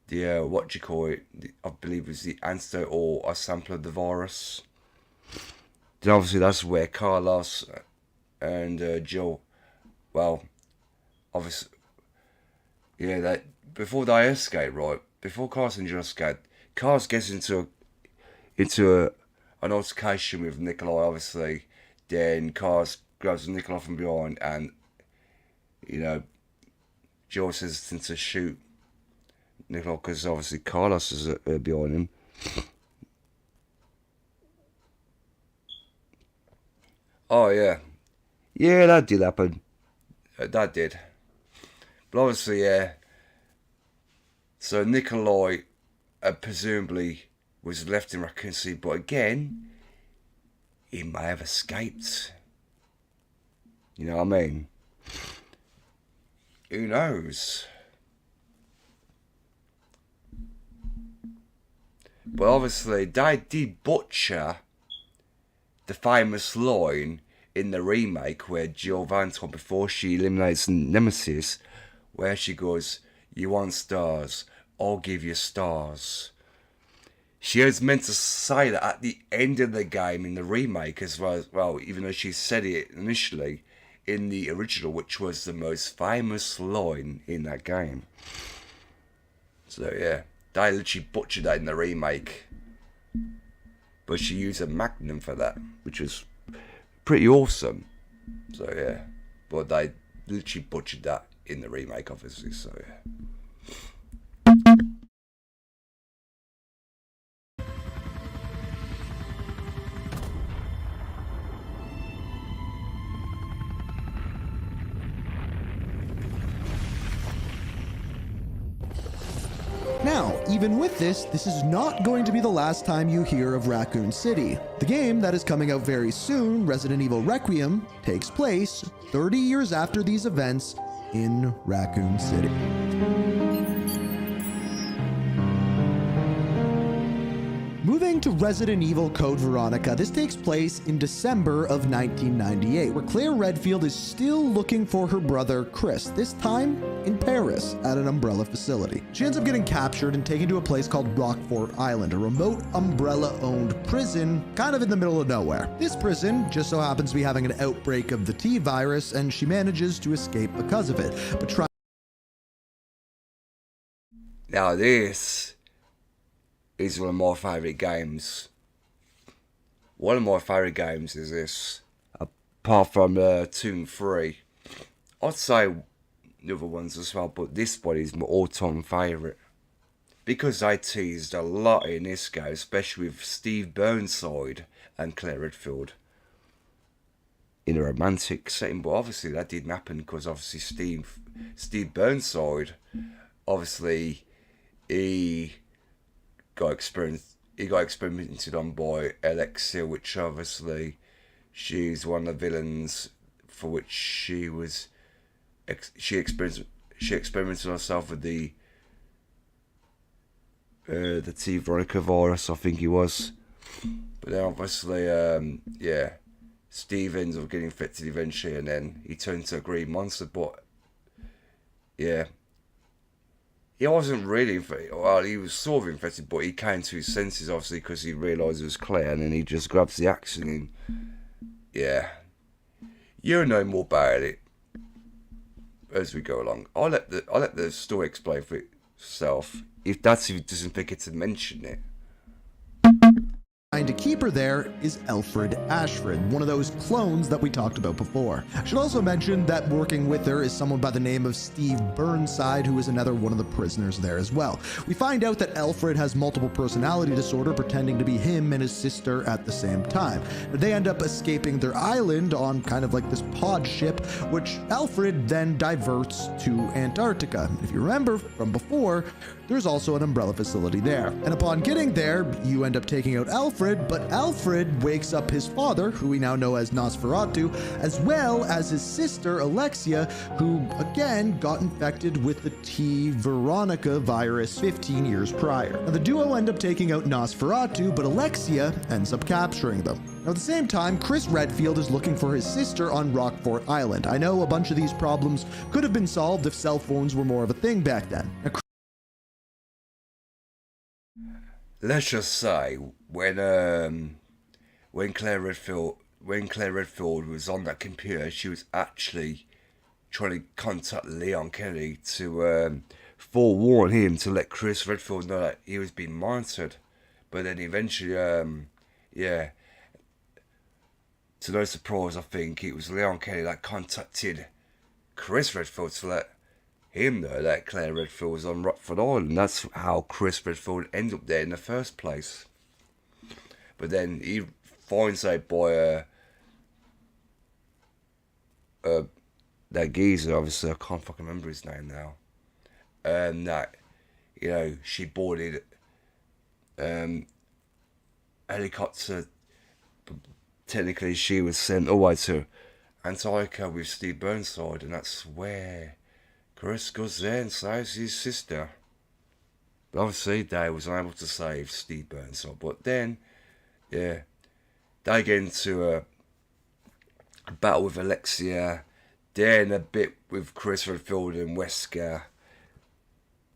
what do you call it? I believe it was the antidote or a sample of the virus. Then obviously, that's where Carlos and Jill, well, obviously, yeah, that before they escape, right? Before Carlos and Jill escape, Carlos gets into an altercation with Nikolai, obviously. Then Carlos grabs Nikolai from behind, and Jill says to shoot Nikolai because obviously Carlos is behind him. Oh yeah, that did happen. That did. But obviously, yeah. So Nikolai presumably was left in Raccoon City, but again, he may have escaped. You know what I mean? Who knows? But obviously, they did butcher the famous line in the remake where Jill Valentine, before she eliminates Nemesis, where she goes, "You want stars? I'll give you stars." She was meant to say that at the end of the game in the remake as well, even though she said it initially in the original, which was the most famous line in that game. So yeah, they literally butchered that in the remake. But she used a Magnum for that, which was pretty awesome. So yeah, but they literally butchered that in the remake, obviously, so yeah. Now, even with this is not going to be the last time you hear of Raccoon City. The game that is coming out very soon, Resident Evil Requiem, takes place 30 years after these events in Raccoon City. Moving to Resident Evil Code Veronica, this takes place in December of 1998, where Claire Redfield is still looking for her brother Chris, this time in Paris at an Umbrella facility. She ends up getting captured and taken to a place called Rockfort Island, a remote Umbrella-owned prison kind of in the middle of nowhere. This prison just so happens to be having an outbreak of the T-virus, and she manages to escape because of it, but now this is one of my favourite games. One of my favourite games is this, apart from 2 and 3. I'd say the other ones as well, but this one is my all-time favourite. because they teased a lot in this game, especially with Steve Burnside and Claire Redfield in a romantic setting, but obviously that didn't happen because obviously Steve Burnside, obviously he got experimented on by Alexia, which obviously she's one of the villains for which she experimented herself with the T Veronica virus, I think it was. But then obviously, yeah, Steve ends up getting infected eventually, and then he turned to a green monster. But yeah, he wasn't really infected. Well, he was sort of infected, but he came to his senses obviously because he realised it was Claire, and then he just grabs the axe and yeah, you'll know more about it as we go along. I'll let the story explain for itself. If he doesn't think it's to mention it. Trying to keep her there is Alfred Ashford, one of those clones that we talked about before. I should also mention that working with her is someone by the name of Steve Burnside, who is another one of the prisoners there as well. We find out that Alfred has multiple personality disorder, pretending to be him and his sister at the same time. They end up escaping their island on kind of like this pod ship, which Alfred then diverts to Antarctica. If you remember from before, there's also an umbrella facility there. And upon getting there, you end up taking out Alfred, but Alfred wakes up his father, who we now know as Nosferatu, as well as his sister Alexia, who again got infected with the T Veronica virus 15 years prior. Now the duo end up taking out Nosferatu, but Alexia ends up capturing them. Now at the same time, Chris Redfield is looking for his sister on Rockfort Island. I know a bunch of these problems could have been solved if cell phones were more of a thing back then. Now, let's just say when Claire Redfield was on that computer, she was actually trying to contact Leon Kennedy to forewarn him to let Chris Redfield know that he was being monitored. But then eventually, yeah, to no surprise, I think it was Leon Kennedy that contacted Chris Redfield to let him know that Claire Redfield was on Rockford Island. That's how Chris Redfield ended up there in the first place. But then he finds out by that geezer, obviously I can't fucking remember his name now. That, you know, she boarded helicopter. Technically, she was sent all the way to Antarctica with Steve Burnside, and that's where Chris goes there and saves his sister. But obviously, they was unable to save Steve Burnside. But then, yeah, they get into a battle with Alexia, then a bit with Chris Redfield and Wesker,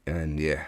and yeah.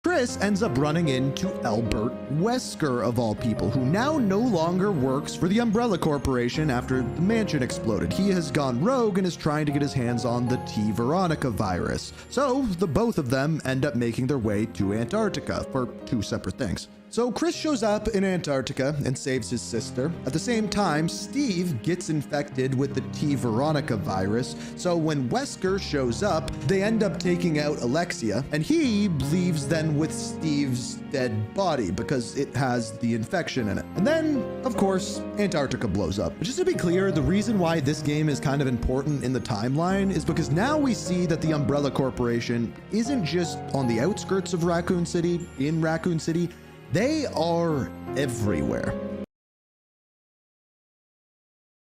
Chris ends up running into Albert Wesker, of all people, who now no longer works for the Umbrella Corporation after the mansion exploded. He has gone rogue and is trying to get his hands on the T Veronica virus. So the both of them end up making their way to Antarctica for two separate things. So Chris shows up in Antarctica and saves his sister. At the same time, Steve gets infected with the T Veronica virus. So when Wesker shows up, they end up taking out Alexia, and he leaves then with Steve's dead body because it has the infection in it. And then, of course, Antarctica blows up. But just to be clear, the reason why this game is kind of important in the timeline is because now we see that the Umbrella Corporation isn't just on the outskirts of Raccoon City, in Raccoon City. They are everywhere.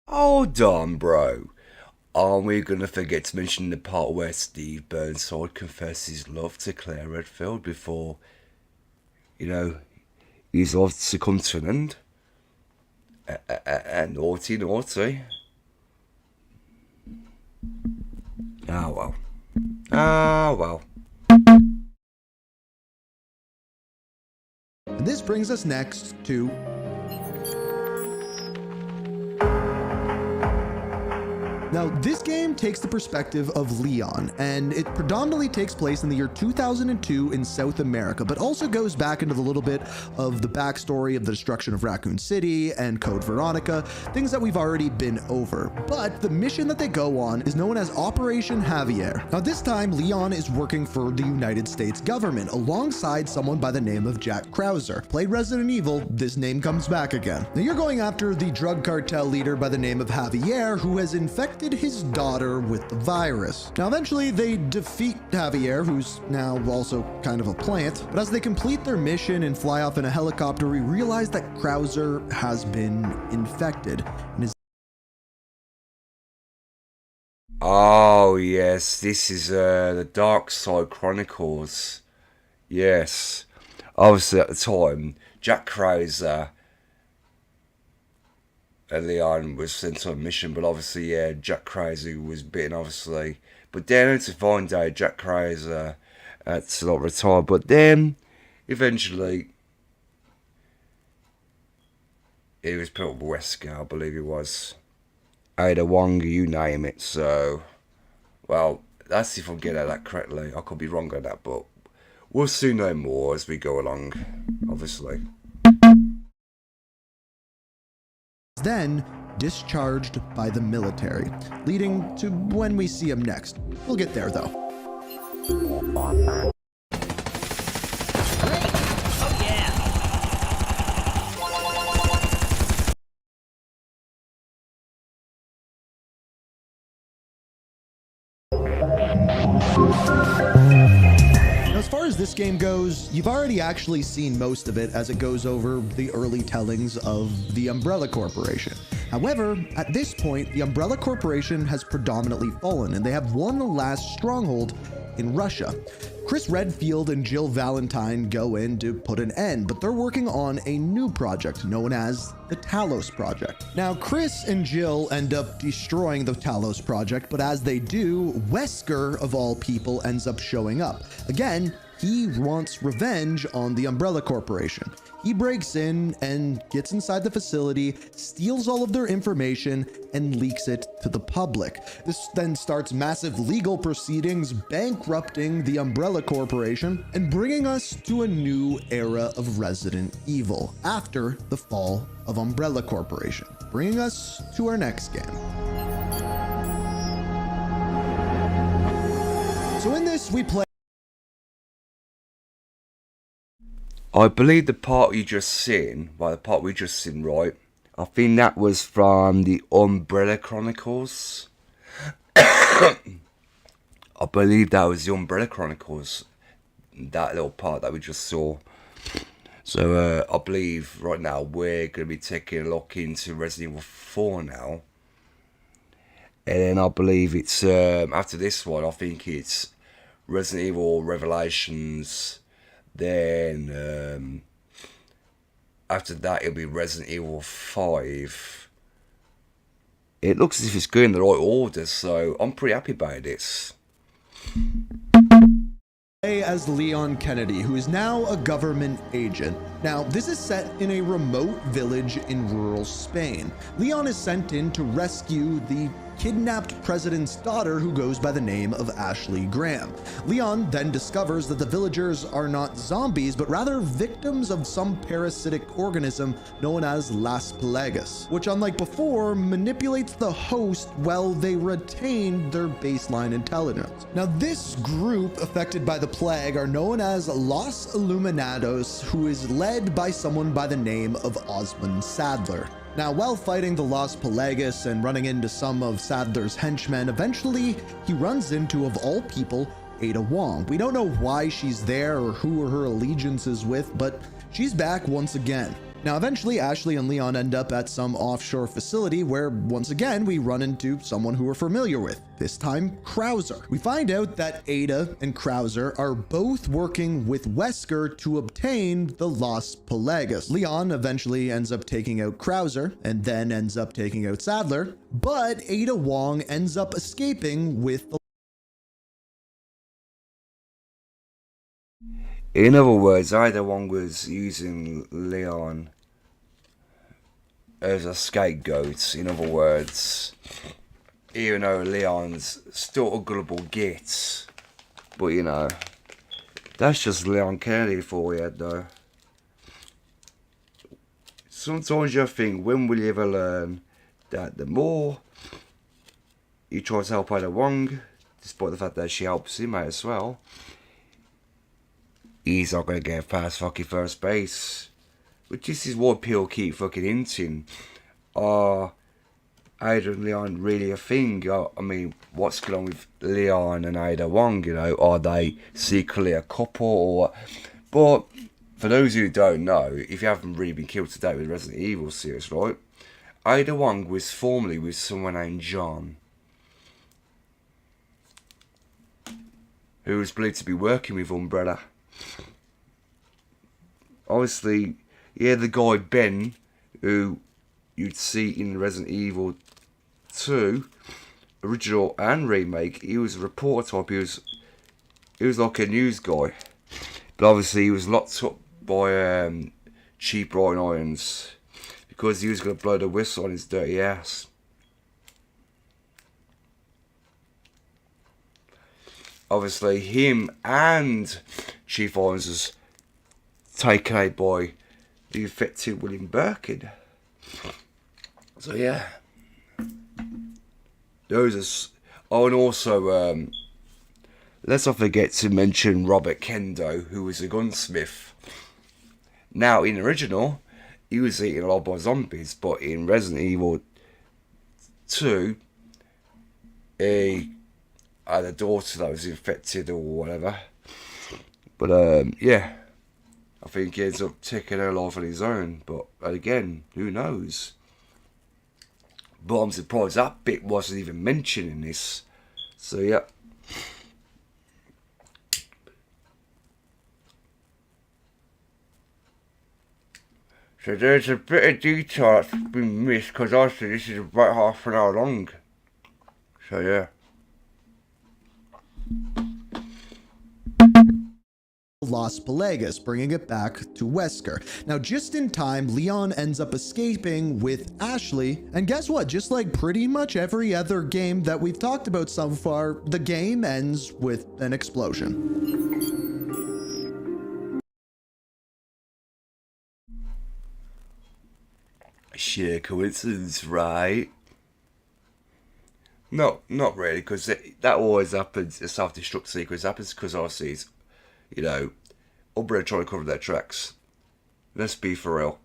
Hold on, bro. Aren't we going to forget to mention the part where Steve Burnside confesses love to Claire Redfield before, you know, his life succumbs to an end? Naughty, naughty. Ah, well. Ah, well. And this brings us next to Now, this game takes the perspective of Leon, and it predominantly takes place in the year 2002 in South America, but also goes back into the little bit of the backstory of the destruction of Raccoon City and Code Veronica, things that we've already been over. But the mission that they go on is known as Operation Javier. Now, this time, Leon is working for the United States government alongside someone by the name of Jack Krauser. Played Resident Evil, this name comes back again. Now, you're going after the drug cartel leader by the name of Javier, who has infected his daughter with the virus. Now, eventually, they defeat Javier, who's now also kind of a plant, but as they complete their mission and fly off in a helicopter, we realize that Krauser has been infected and is... Oh, yes, this is the Dark Side Chronicles. Yes. Obviously, at the time, Jack Krauser and Leon was sent on a mission, but obviously, yeah, Jack Krauser was bitten, obviously. But then, to find out, Jack Krauser had to not retire. But then, eventually, he was put up with Wesker, I believe he was. Ada Wong, you name it. So, well, that's if I'm getting at that correctly. I could be wrong on that, but we'll soon know more as we go along, obviously. Then discharged by the military, leading to when we see him next. We'll get there though. As far as this game goes, you've already actually seen most of it as it goes over the early tellings of the Umbrella Corporation. However, at this point, the Umbrella Corporation has predominantly fallen, and they have one last stronghold in Russia. Chris Redfield and Jill Valentine go in to put an end, but they're working on a new project known as the Talos Project. Now, Chris and Jill end up destroying the Talos Project, but as they do, Wesker, of all people, ends up showing up. Again, he wants revenge on the Umbrella Corporation. He breaks in and gets inside the facility, steals all of their information, and leaks it to the public. This then starts massive legal proceedings, bankrupting the Umbrella Corporation and bringing us to a new era of Resident Evil after the fall of Umbrella Corporation, bringing us to our next game. So in this, we play... I believe the part you just seen, right? I think that was from the Umbrella Chronicles. I believe that was the Umbrella Chronicles, that little part that we just saw. So I believe right now we're going to be taking a look into Resident Evil 4 now. And then I believe it's, after this one, I think it's Resident Evil Revelations. Then after that it'll be Resident Evil 5. It looks as if it's going in the right order, so I'm pretty happy about this. As Leon Kennedy, who is now a government agent. Now, this is set in a remote village in rural Spain. Leon is sent in to rescue the kidnapped president's daughter, who goes by the name of Ashley Graham. Leon then discovers that the villagers are not zombies, but rather victims of some parasitic organism known as Las Plagas, which, unlike before, manipulates the host while they retain their baseline intelligence. Now, this group affected by the plague are known as Los Illuminados, who is led by someone by the name of Osmond Sadler. Now, while fighting the Las Plagas and running into some of Sadler's henchmen, eventually he runs into, of all people, Ada Wong. We don't know why she's there or who her allegiance is with, but she's back once again. Now, eventually, Ashley and Leon end up at some offshore facility where, once again, we run into someone who we're familiar with, this time Krauser. We find out that Ada and Krauser are both working with Wesker to obtain the Las Plagas. Leon eventually ends up taking out Krauser and then ends up taking out Sadler, but Ada Wong ends up escaping with the... In other words, Ada Wong was using Leon as a scapegoat, in other words. even though Leon's still a gullible git. But you know, that's just Leon Kennedy for you, though. Sometimes you think, when will you ever learn that the more he tries to help Ada Wong, despite the fact that she helps him out as well, he's not going to get past fucking first base. But this is what people keep fucking hinting. Are Ada and Leon really a thing? I mean, what's going on with Leon and Ada Wong, you know? Are they secretly a couple or what? But for those who don't know, if you haven't really been killed to date with Resident Evil series, right? Ada Wong was formerly with someone named John, who was believed to be working with Umbrella. Obviously, yeah, the guy Ben, who you'd see in Resident Evil 2, original and remake, he was a reporter type. He was like a news guy, but obviously he was locked up by cheap Ryan Irons because he was going to blow the whistle on his dirty ass. Obviously, him and Chief Irons was taken out by the infected William Birkin. So yeah, those are. Oh, and also, let's not forget to mention Robert Kendo, who was a gunsmith. Now, in the original, he was eaten alive by zombies, but in Resident Evil 2, he had a daughter that was infected or whatever. But yeah, I think he ends up taking her life on his own. But again, who knows? But I'm surprised that bit wasn't even mentioned in this. So yeah. So there's a bit of detail that's been missed, because obviously this is about half an hour long. So yeah. Las Pelagas, bringing it back to Wesker. Now, just in time, Leon ends up escaping with Ashley, and guess what? Just like pretty much every other game that we've talked about so far, the game ends with an explosion. Sheer coincidence, right? No, not really, because that always happens. A self-destruct sequence happens because obviously it's, you know, Umbrella trying to cover their tracks. Let's be for real.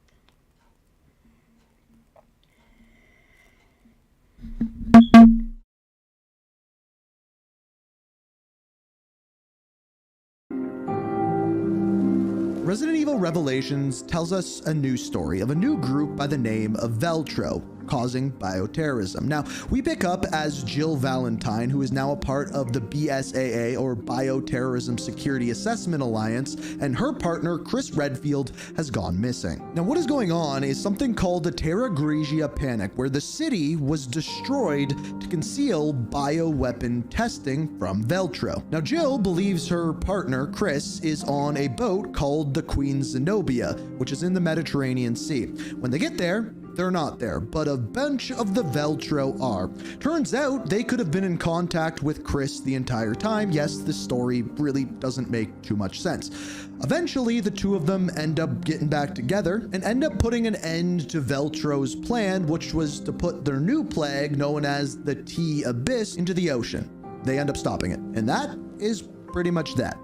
Resident Evil Revelations tells us a new story of a new group by the name of Veltro, causing bioterrorism. Now, we pick up as Jill Valentine, who is now a part of the BSAA, or Bioterrorism Security Assessment Alliance, and her partner, Chris Redfield, has gone missing. Now, what is going on is something called the Terra Grigia Panic, where the city was destroyed to conceal bioweapon testing from Veltro. Now, Jill believes her partner, Chris, is on a boat called the Queen Zenobia, which is in the Mediterranean Sea. When they get there, they're not there, but a bunch of the Veltro are. Turns out they could have been in contact with Chris the entire time. Yes, this story really doesn't make too much sense. Eventually, the two of them end up getting back together and end up putting an end to Veltro's plan, which was to put their new plague, known as the T-Abyss, into the ocean. They end up stopping it, and that is pretty much that.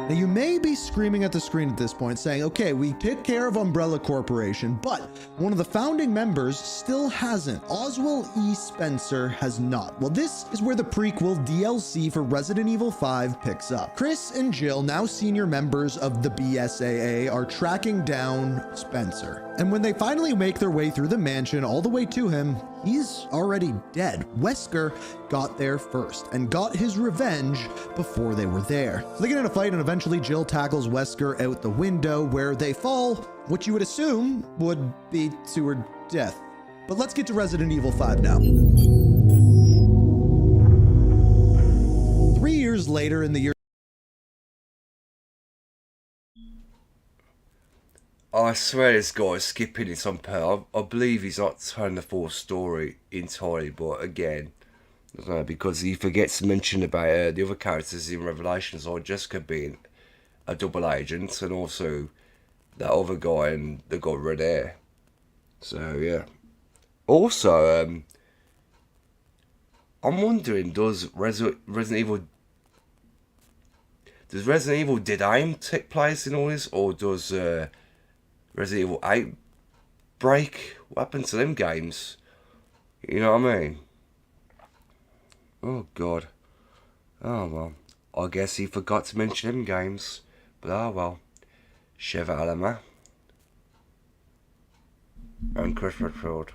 Now, you may be screaming at the screen at this point saying, okay, we took care of Umbrella Corporation, but one of the founding members still hasn't. Oswald E. Spencer has not. Well, this is where the prequel DLC for Resident Evil 5 picks up. Chris and Jill, now senior members of the BSAA, are tracking down Spencer. And when they finally make their way through the mansion all the way to him, he's already dead. Wesker got there first and got his revenge before they were there. So they get in a fight, and eventually Jill tackles Wesker out the window, where they fall, which you would assume would be to her death. But let's get to Resident Evil 5 now. 3 years later, in the year I swear this guy's skipping it on part. I believe he's not telling the full story entirely, but again, I don't know, because he forgets to mention about the other characters in Revelations, like Jessica being a double agent, and also that other guy and the guy red hair. So yeah. Also, I'm wondering, does Resident Evil Dead Aim take place in all this, or does Resident Evil 8 break? What happened to them games? You know what I mean? Oh god. Oh well. I guess he forgot to mention them games. But oh well. Shiva Alama. And Chris Redfield.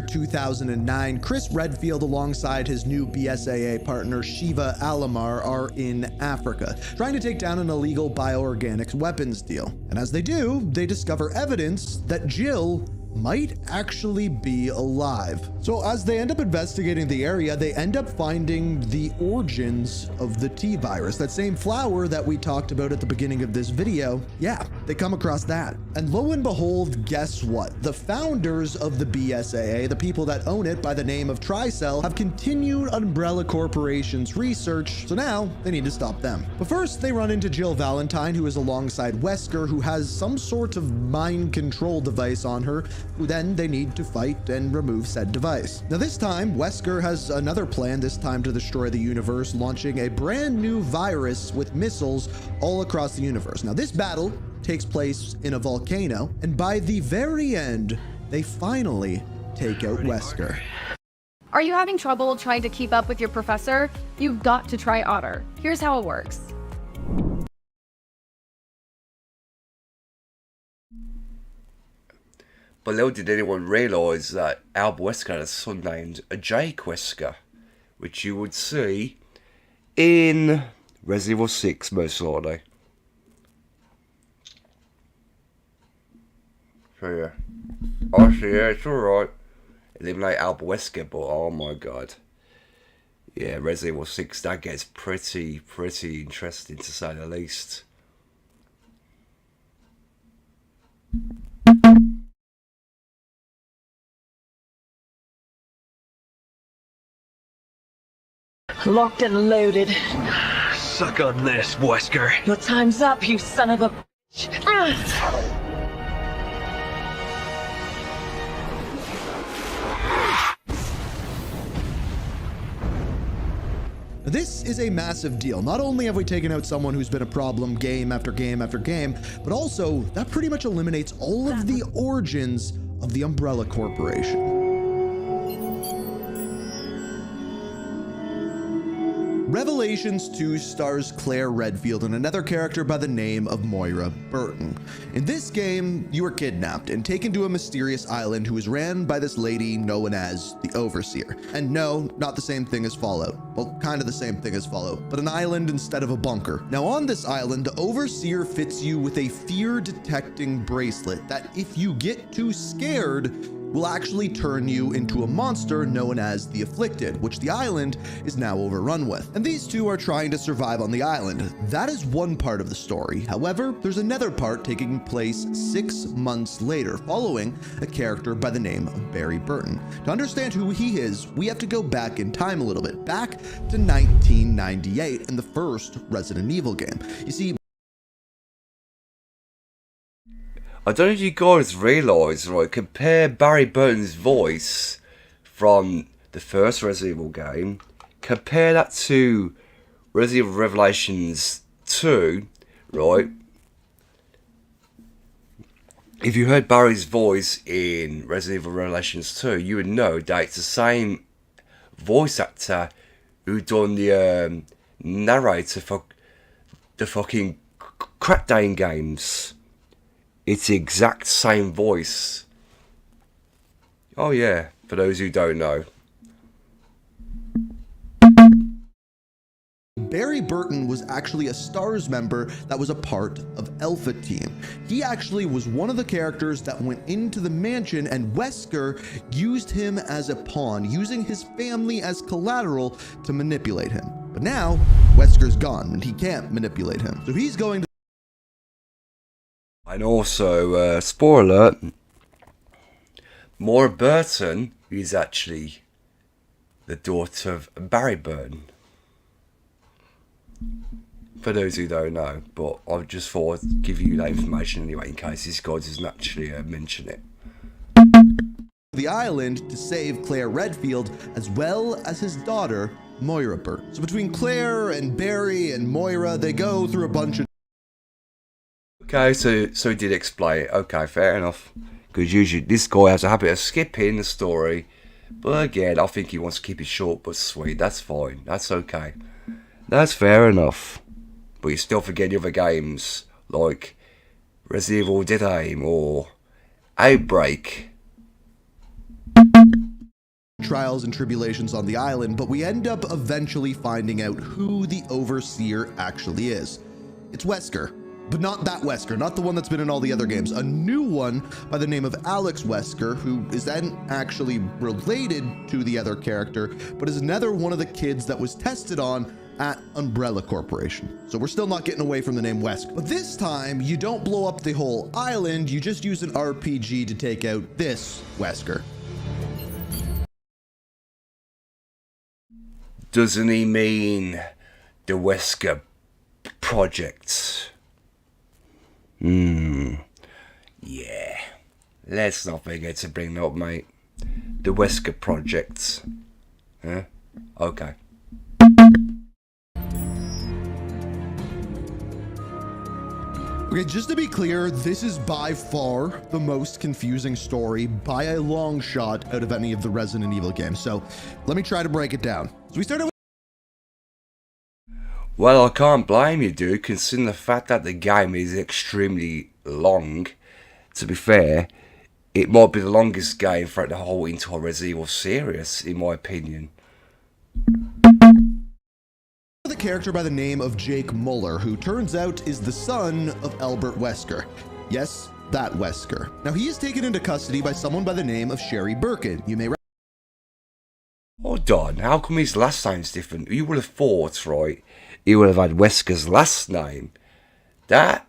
2009, Chris Redfield alongside his new BSAA partner Shiva Alamar are in Africa, trying to take down an illegal bioorganics weapons deal. And as they do, they discover evidence that Jill might actually be alive. So as they end up investigating the area, they end up finding the origins of the T virus, that same flower that we talked about at the beginning of this video. Yeah, they come across that. And lo and behold, guess what? The founders of the BSAA, the people that own it by the name of Tricell, have continued Umbrella Corporation's research, so now they need to stop them. But first, they run into Jill Valentine, who is alongside Wesker, who has some sort of mind control device on her, who then they need to fight and remove said device. Now this time, Wesker has another plan, this time to destroy the universe, launching a brand new virus with missiles all across the universe. Now this battle takes place in a volcano, and by the very end, they finally take out Wesker. Are you having trouble trying to keep up with your professor? You've got to try Otter. Here's how it works. But little did anyone realise that Alb Wesker had a son named Jake Wesker, which you would see in Resident Evil 6 most likely. So yeah. Honestly, yeah, it's alright. Eliminate Alb Wesker, but oh my god. Yeah, Resident Evil 6, that gets pretty interesting to say the least. Locked and loaded. Suck on this, Wesker. Your time's up, you son of a bitch. Ah. This is a massive deal. Not only have we taken out someone who's been a problem game after game after game, but also that pretty much eliminates all of the origins of the Umbrella Corporation. Revelations 2 stars Claire Redfield and another character by the name of Moira Burton. In this game, you are kidnapped and taken to a mysterious island who is ran by this lady known as the Overseer. And no, not the same thing as Fallout. Well, kind of the same thing as Fallout, but an island instead of a bunker. Now on this island, the Overseer fits you with a fear-detecting bracelet that if you get too scared, will actually turn you into a monster known as the Afflicted, which the island is now overrun with. And these two are trying to survive on the island. That is one part of the story. However, there's another part taking place 6 months later, following a character by the name of Barry Burton. To understand who he is, we have to go back in time a little bit, back to 1998 in the first Resident Evil game. You see, I don't know if you guys realise, right, compare Barry Burton's voice from the first Resident Evil game, compare that to Resident Evil Revelations 2, right? If you heard Barry's voice in Resident Evil Revelations 2, you would know that it's the same voice actor who done the narrator for the fucking Crackdown games. It's the exact same voice. Oh yeah, for those who don't know. Barry Burton was actually a STARS member that was a part of Alpha Team. He actually was one of the characters that went into the mansion, and Wesker used him as a pawn, using his family as collateral to manipulate him. But now, Wesker's gone and he can't manipulate him. So he's going to And also, spoiler alert, Maura Burton is actually the daughter of Barry Burton. For those who don't know, but I just thought I'd give you that information anyway, in case this guy doesn't actually mention it. The island to save Claire Redfield, as well as his daughter, Moira Burton. So between Claire and Barry and Moira, they go through a bunch of... Okay, so he did explain it. Okay, fair enough. Because usually this guy has a habit of skipping the story. But again, I think he wants to keep it short but sweet. That's fine. That's okay. That's fair enough. But you still forget the other games, like Resident Evil Dead Aim or Outbreak. Trials and tribulations on the island, but we end up eventually finding out who the Overseer actually is. It's Wesker. But not that Wesker, not the one that's been in all the other games. A new one by the name of Alex Wesker, who isn't actually related to the other character, but is another one of the kids that was tested on at Umbrella Corporation. So we're still not getting away from the name Wesker. But this time, you don't blow up the whole island, you just use an RPG to take out this Wesker. Doesn't he mean the Wesker Project? Yeah. Let's not forget to bring that up, mate. The Wesker Project. Huh? Okay. Okay, just to be clear, this is by far the most confusing story by a long shot out of any of the Resident Evil games. So let me try to break it down. So we started with... Well, I can't blame you, dude, considering the fact that the game is extremely long. To be fair, it might be the longest game throughout the whole entire Resident Evil series, in my opinion. The character by the name of Jake Muller, who turns out is the son of Albert Wesker. Yes, that Wesker. Now, he is taken into custody by someone by the name of Sherry Birkin. You may... Hold on, how come his last name's different? You would have thought, right, he would have had Wesker's last name. That,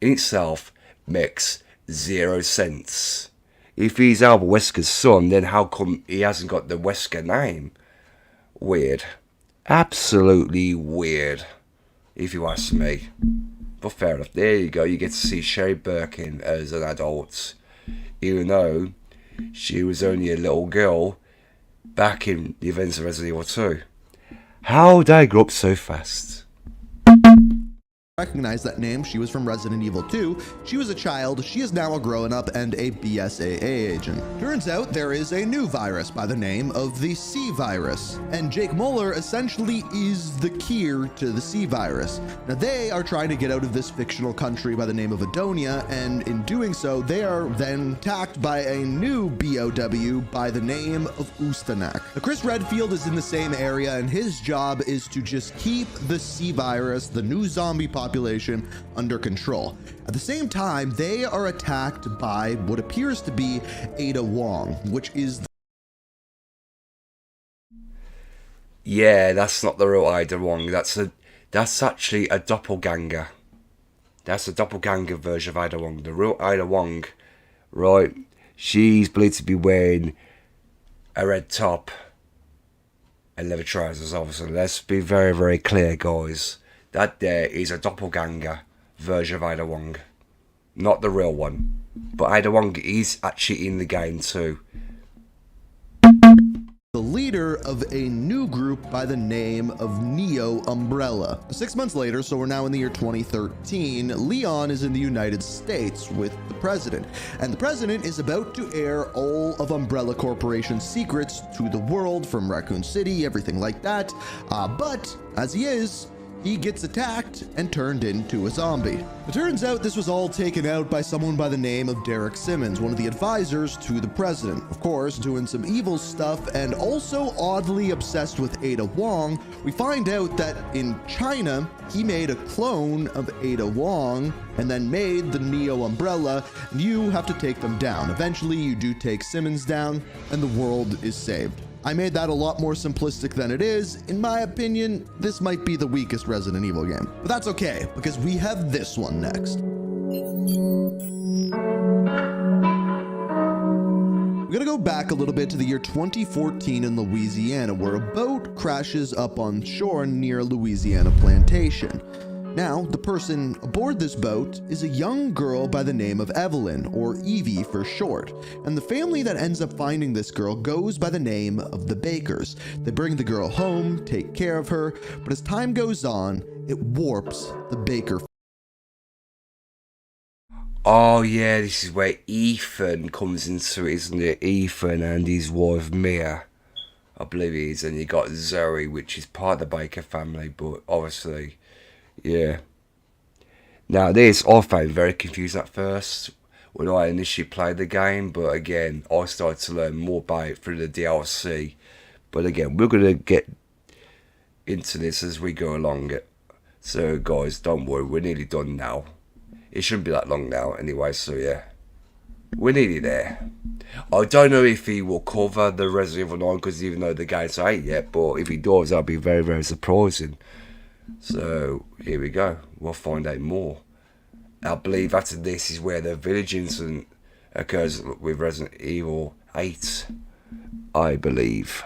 in itself, makes 0 sense. If he's Albert Wesker's son, then how come he hasn't got the Wesker name? Weird. Absolutely weird, if you ask me. But fair enough, there you go, you get to see Sherry Birkin as an adult. Even though she was only a little girl back in the events of Resident Evil 2. How did I grow up so fast? Recognize that name. She was from Resident Evil 2. She was a child. She is now a grown-up and a BSAA agent. Turns out there is a new virus by the name of the C virus, and Jake Muller essentially is the cure to the C virus. Now they are trying to get out of this fictional country by the name of Adonia, and in doing so, they are then attacked by a new BOW by the name of Ustanak. Now, Chris Redfield is in the same area, and his job is to just keep the C virus, the new zombie population, under control. At the same time, they are attacked by what appears to be Ada Wong, which is... Yeah, that's not the real Ada Wong. That's actually a doppelganger. That's a doppelganger version of Ada Wong. The real Ada Wong, right? She's believed to be wearing a red top and leather trousers, obviously. Let's be very, very clear, guys. That there is a doppelganger version of Ada Wong. Not the real one. But Ada Wong is actually in the game too. The leader of a new group by the name of Neo Umbrella. 6 months later, so we're now in the year 2013, Leon is in the United States with the president. And the president is about to air all of Umbrella Corporation's secrets to the world, from Raccoon City, everything like that. But as he gets attacked and turned into a zombie. It turns out this was all taken out by someone by the name of Derek Simmons, one of the advisors to the president. Of course, doing some evil stuff and also oddly obsessed with Ada Wong. We find out that in China, he made a clone of Ada Wong and then made the Neo Umbrella, and you have to take them down. Eventually, you do take Simmons down, and the world is saved. I made that a lot more simplistic than it is. In my opinion, this might be the weakest Resident Evil game. But that's okay, because we have this one next. We're gonna go back a little bit to the year 2014 in Louisiana, where a boat crashes up on shore near a Louisiana plantation. Now, the person aboard this boat is a young girl by the name of Evelyn, or Evie for short, and the family that ends up finding this girl goes by the name of the Bakers. They bring the girl home, take care of her, but as time goes on, it warps the Baker. Oh yeah, this is where Ethan comes into it, isn't it? Ethan and his wife Mia, I believe it is, and you got Zoe, which is part of the Baker family, but obviously, yeah. Now this I found very confusing at first when I initially played the game, but again, I started to learn more about it through the DLC. But again, we're gonna get into this as we go along it. So guys, don't worry, we're nearly done now. It shouldn't be that long now anyway, so yeah. We're nearly there. I don't know if he will cover the Resident Evil 9 because even though the game's out yet, but if he does, that'll be very, very surprising. So here we go. We'll find out more. I believe after this is where the village incident occurs with Resident Evil 8. I believe.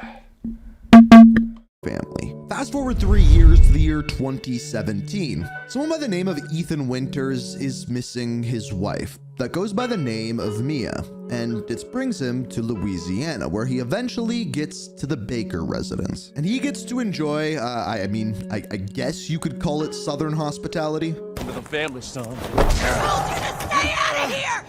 Family. Fast forward 3 years to the year 2017. Someone by the name of Ethan Winters is missing his wife that goes by the name of Mia, and it brings him to Louisiana, where he eventually gets to the Baker residence. And he gets to enjoy, I guess you could call it Southern hospitality. With a family, son. Stay out of here!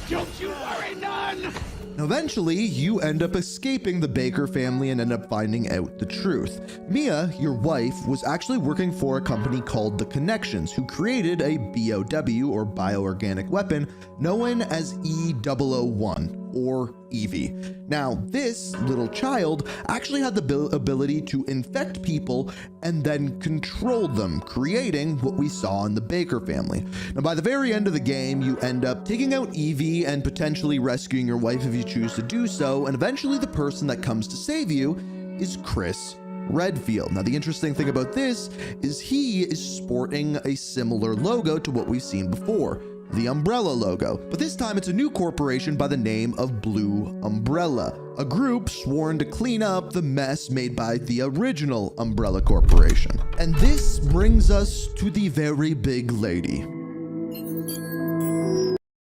Don't you worry, none! Eventually, you end up escaping the Baker family and end up finding out the truth. Mia, your wife, was actually working for a company called The Connections, who created a BOW, or bioorganic weapon, known as E001, or Evie. Now, this little child actually had the ability to infect people and then control them, creating what we saw in the Baker family. Now, by the very end of the game, you end up taking out Evie and potentially rescuing your wife if you choose to do so, and eventually the person that comes to save you is Chris Redfield. Now, the interesting thing about this is he is sporting a similar logo to what we've seen before, the Umbrella logo. But this time it's a new corporation by the name of Blue Umbrella, a group sworn to clean up the mess made by the original Umbrella Corporation. And this brings us to the very big lady.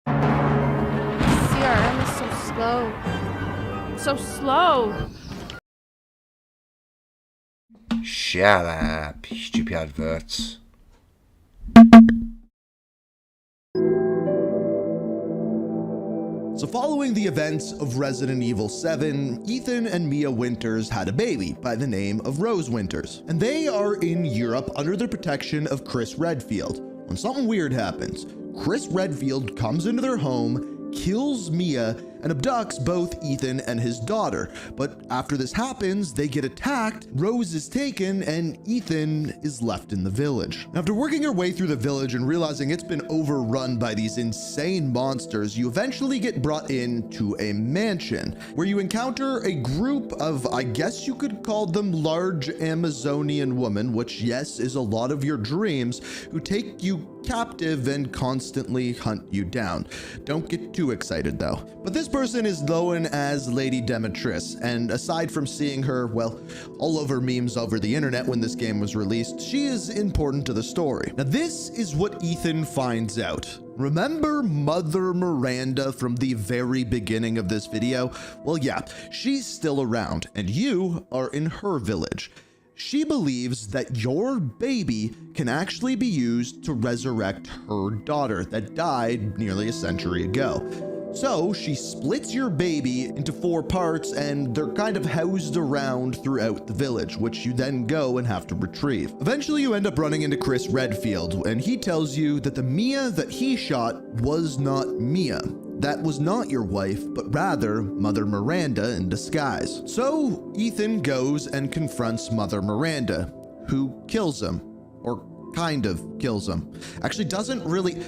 CRM is so slow. So slow. Shut up, stupid adverts. So following the events of Resident Evil 7, Ethan and Mia Winters had a baby by the name of Rose Winters. And they are in Europe under the protection of Chris Redfield. When something weird happens, Chris Redfield comes into their home, kills Mia, and abducts both Ethan and his daughter. But after this happens, they get attacked, Rose is taken, and Ethan is left in the village. After working your way through the village and realizing it's been overrun by these insane monsters, you eventually get brought into a mansion where you encounter a group of, I guess you could call them large Amazonian women, which yes, is a lot of your dreams, who take you captive and constantly hunt you down. Don't get too excited though. But this person is known as Lady Demetrius, and aside from seeing her, well, all over memes over the internet when this game was released, she is important to the story. Now this is what Ethan finds out. Remember Mother Miranda from the very beginning of this video? Well, yeah, she's still around, and you are in her village. She believes that your baby can actually be used to resurrect her daughter that died nearly a century ago. So she splits your baby into 4 parts, and they're kind of housed around throughout the village, which you then go and have to retrieve. Eventually you end up running into Chris Redfield, and he tells you that the Mia that he shot was not Mia. That was not your wife, but rather Mother Miranda in disguise. So Ethan goes and confronts Mother Miranda, who kills him, or kind of kills him. Actually doesn't really.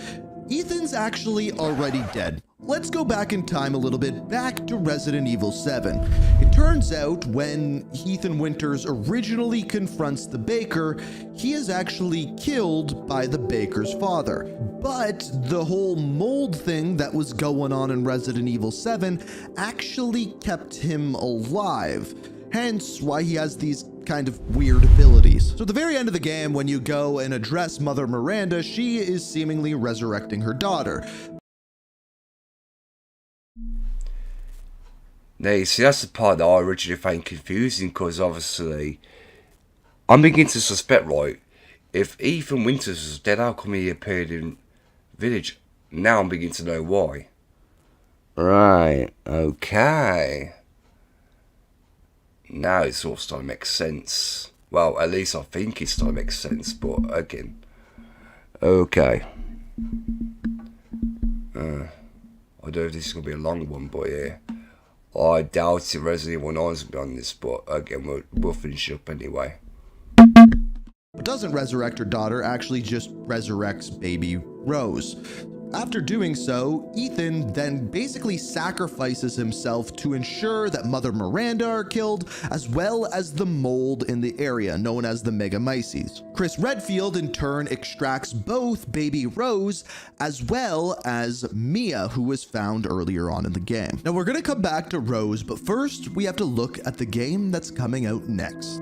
Ethan's actually already dead. Let's go back in time a little bit, back to Resident Evil 7. It turns out when Ethan Winters originally confronts the baker, he is actually killed by the baker's father. But the whole mold thing that was going on in Resident Evil 7 actually kept him alive. Hence why he has these kind of weird abilities. So at the very end of the game, when you go and address Mother Miranda, she is seemingly resurrecting her daughter. Now, you see, that's the part that I originally found confusing, because obviously, I'm beginning to suspect, right, if Ethan Winters was dead, how come he appeared in Village? Now I'm beginning to know why. Right, okay. Now it's all starting to make sense. Well, at least I think it's starting to make sense, but again. Okay. I don't know if this is going to be a long one, but yeah. I doubt it Resident Evil 9 is going to be on this, but again, we'll finish up anyway. But doesn't resurrect her daughter, actually just resurrects baby Rose. After doing so, Ethan then basically sacrifices himself to ensure that Mother Miranda are killed, as well as the mold in the area, known as the Megamyces. Chris Redfield in turn extracts both baby Rose, as well as Mia, who was found earlier on in the game. Now we're gonna come back to Rose, but first we have to look at the game that's coming out next.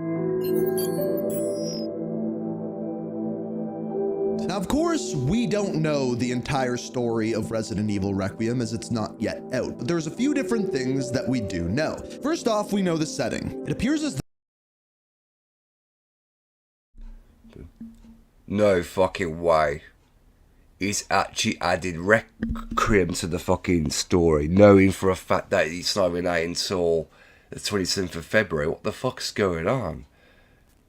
Now, of course, we don't know the entire story of Resident Evil Requiem as it's not yet out, but there's a few different things that we do know. First off, we know the setting. It appears as No fucking way. He's actually added Requiem to the fucking story, knowing for a fact that it's not even out until the 27th of February. What the fuck's going on?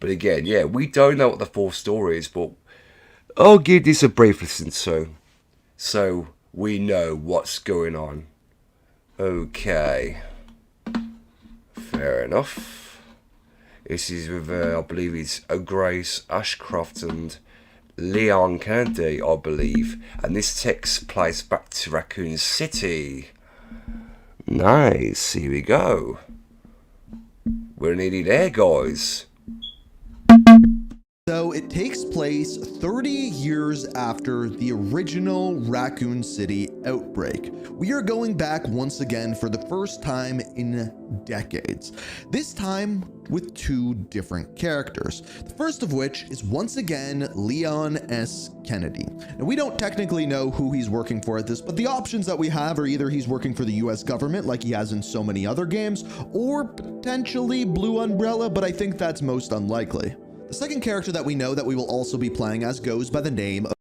But again, yeah, we don't know what the full story is, but I'll give this a brief listen so we know what's going on. Okay. Fair enough. This is with, I believe it's Grace Ashcroft and Leon Kennedy, I believe. And this takes place back to Raccoon City. Nice, here we go. We're nearly there, guys. So it takes place 30 years after the original Raccoon City outbreak. We are going back once again for the first time in decades. This time with two different characters. The first of which is once again Leon S. Kennedy. Now we don't technically know who he's working for at this, but the options that we have are either he's working for the US government like he has in so many other games, or potentially Blue Umbrella, but I think that's most unlikely. The second character that we know that we will also be playing as goes by the name of...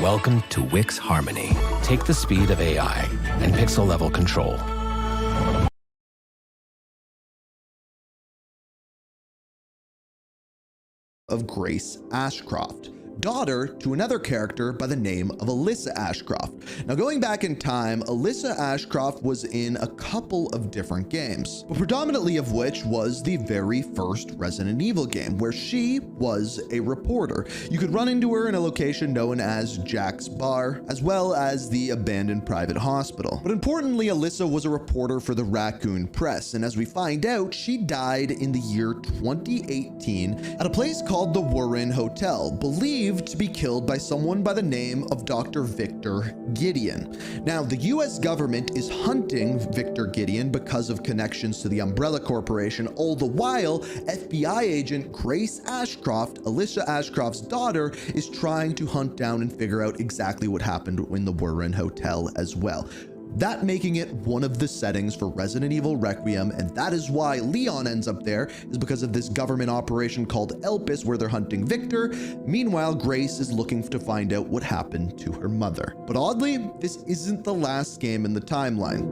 Welcome to Wix Harmony. Take the speed of AI and pixel level control. Of Grace Ashcroft, daughter to another character by the name of Alyssa Ashcroft. Now going back in time, Alyssa Ashcroft was in a couple of different games, but predominantly of which was the very first Resident Evil game, where she was a reporter. You could run into her in a location known as Jack's Bar, as well as the abandoned private hospital. But importantly, Alyssa was a reporter for the Raccoon Press, and as we find out, she died in the year 2018 at a place called the Warren Hotel, believed to be killed by someone by the name of Dr. Victor Gideon. Now, the US government is hunting Victor Gideon because of connections to the Umbrella Corporation. All the while, FBI agent Grace Ashcroft, Alyssa Ashcroft's daughter, is trying to hunt down and figure out exactly what happened in the Warren Hotel as well. That making it one of the settings for Resident Evil Requiem, and that is why Leon ends up there, is because of this government operation called Elpis where they're hunting Victor. Meanwhile, Grace is looking to find out what happened to her mother. But oddly, this isn't the last game in the timeline.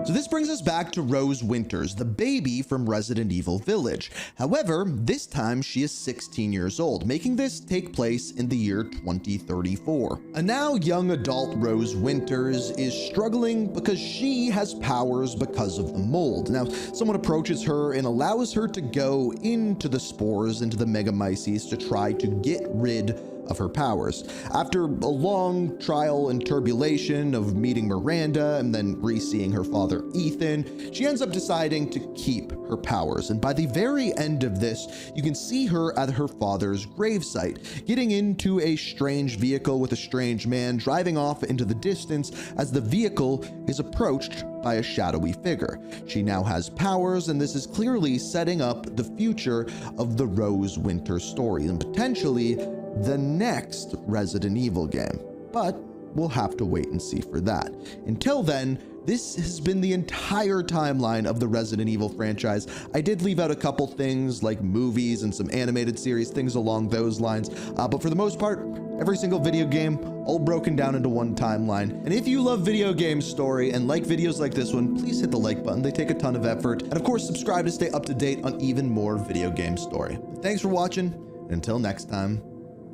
So this brings us back to Rose Winters, the baby from Resident Evil Village. However, this time she is 16 years old, making this take place in the year 2034. A now young adult Rose Winters is struggling because she has powers because of the mold. Now, someone approaches her and allows her to go into the spores, into the Megamyces, to try to get rid of her powers. After a long trial and turbulation of meeting Miranda and then re-seeing her father Ethan, she ends up deciding to keep her powers. And by the very end of this, you can see her at her father's gravesite, getting into a strange vehicle with a strange man, driving off into the distance as the vehicle is approached by a shadowy figure. She now has powers, and this is clearly setting up the future of the Rose Winter story and potentially the next Resident Evil game. But we'll have to wait and see for that. Until then, this has been the entire timeline of the Resident Evil franchise. I did leave out a couple things like movies and some animated series, things along those lines. But for the most part, every single video game, all broken down into one timeline. And if you love video game story and like videos like this one, please hit the like button. They take a ton of effort. And of course, subscribe to stay up to date on even more video game story. Thanks for watching. And until next time,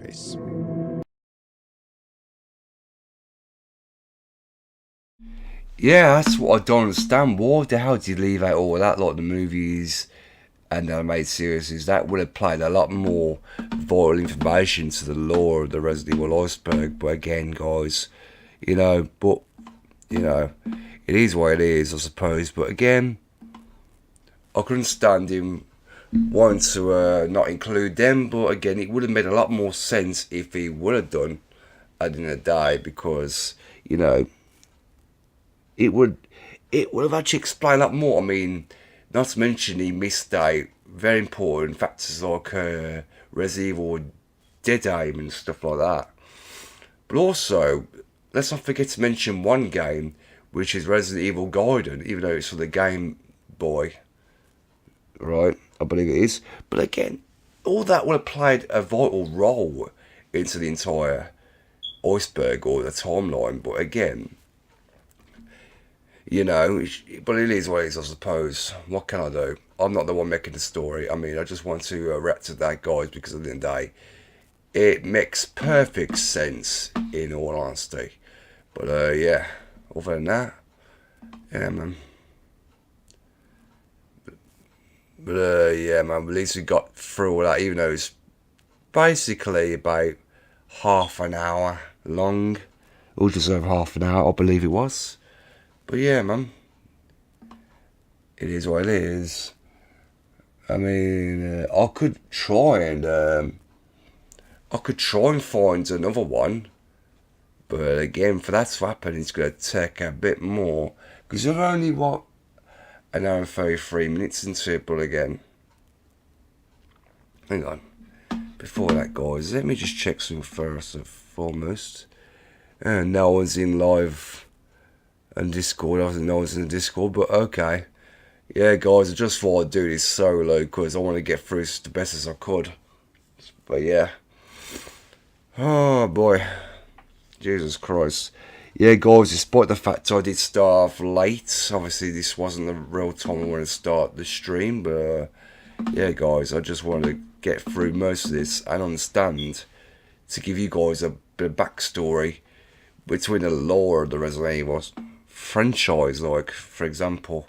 peace. Yeah, that's what I don't understand. Why the hell did you leave out all of that, like the movies and animated series? That would have played a lot more vital information to the lore of the Resident Evil Iceberg. But again, guys, it is what it is, I suppose. But again, I couldn't stand him wanting to not include them. But again, it would have made a lot more sense if he would have done at the end of the day, because, it would have actually explained a lot more. I mean, not to mention he missed out very important factors like Resident Evil Dead Aim and stuff like that. But also, let's not forget to mention one game, which is Resident Evil Gaiden, even though it's for the Game Boy, right? I believe it is. But again, all that would have played a vital role into the entire Iceberg or the timeline. But again, but it is what it is, I suppose. What can I do? I'm not the one making the story. I mean, I just want to react to that, guys, because at the end of the day, it makes perfect sense, in all honesty. But, yeah, other than that, yeah, man. But yeah, man, at least we got through all that, even though it's basically about half an hour long. Or just over half an hour, I believe it was. But yeah, man, it is what it is. I mean, I could try and find another one, but again, for that to happen, it's gonna take a bit more, because you're only an hour and 33 minutes into it. But again, hang on. Before that, guys, let me just check something first and foremost. No one's in live. And Discord, I don't know what's in the Discord, but okay. Yeah, guys, I just thought I'd do this solo because I want to get through this the best as I could. But yeah. Oh boy. Jesus Christ. Yeah, guys, despite the fact I did start off late, obviously this wasn't the real time I wanted to start the stream, but yeah, guys, I just wanted to get through most of this and understand, to give you guys a bit of backstory between the lore of the Resident Evil franchise, like, for example.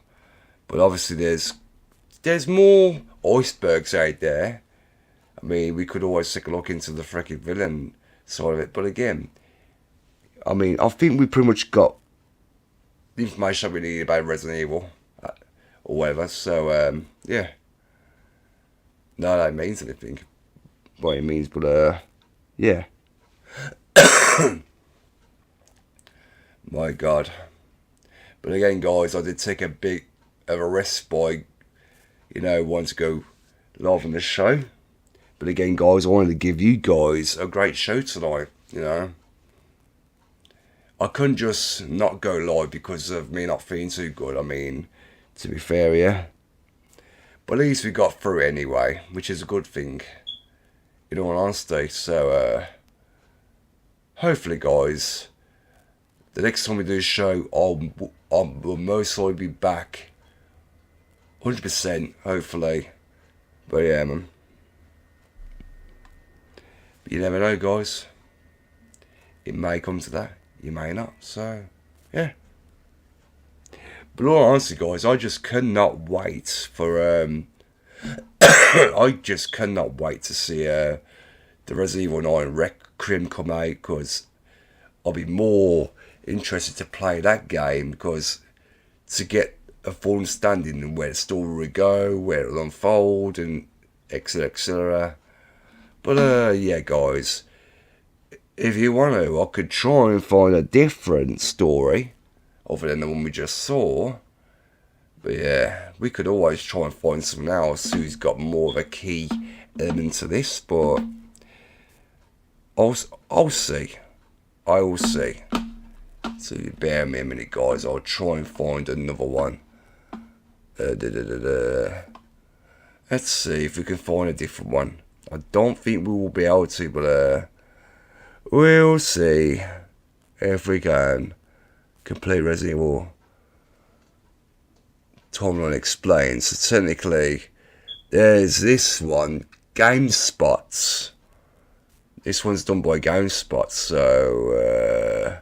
But obviously there's more icebergs out there. I mean, we could always take a look into the freaking villain side of it, but again, I mean, I think we pretty much got the information that we needed about Resident Evil or whatever. So yeah, no, that means anything what it means, but yeah. My God. But again, guys, I did take a bit of a rest by, wanting to go live on the show. But again, guys, I wanted to give you guys a great show tonight, I couldn't just not go live because of me not feeling too good. I mean, to be fair, yeah. But at least we got through it anyway, which is a good thing, in all honesty. So, hopefully, guys, the next time we do a show, I will most likely be back 100%, hopefully. But yeah, man. But you never know, guys. It may come to that. You may not. So, yeah. But all honestly, guys, I just cannot wait for... I just cannot wait to see the the Resident Evil 9 Requiem come out, because I'll be more interested to play that game, because to get a full understanding of where the story will go, where it'll unfold, and etc, etc. But yeah, guys, if you want to, I could try and find a different story other than the one we just saw. But yeah, we could always try and find someone else who's got more of a key element to this. But I'll see. I will see. So you bear me a minute, guys. I'll try and find another one. Let's see if we can find a different one. I don't think we will be able to, but we'll see if we can complete Resident Evil Timeline Explained. So technically, there's this one, GameSpots. This one's done by GameSpots, so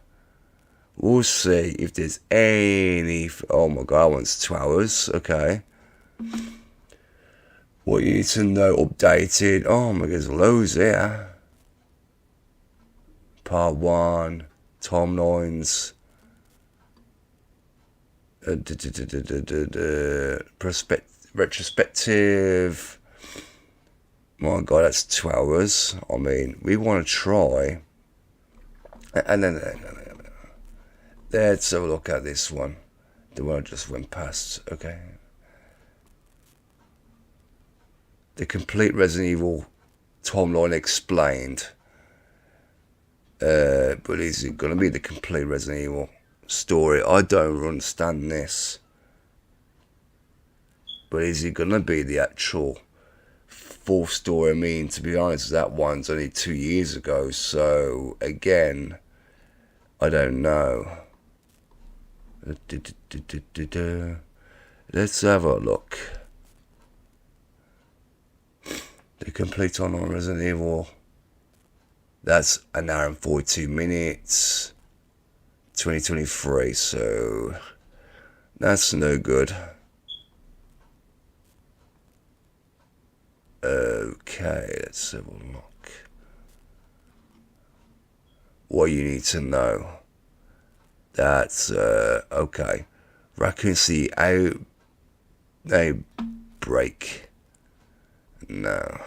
we'll see if there's any. Oh my god, that one's 2 hours. Okay. What you need to know, updated. Oh my god, there's loads here. Part 1, timelines. Retrospective. My god, that's 2 hours. I mean, we want to try. And then let's have a look at this one. The one I just went past. Okay. The complete Resident Evil Timeline Explained. But is it going to be the complete Resident Evil story? I don't understand this. But is it going to be the actual full story? I mean, to be honest, that one's only 2 years ago. So, again, I don't know. Let's have a look. The complete on Resident Evil. That's an hour and 42 minutes. 2023, so that's no good. Okay, let's have a look. What you need to know. That's okay. Raccoon City outbreak. No.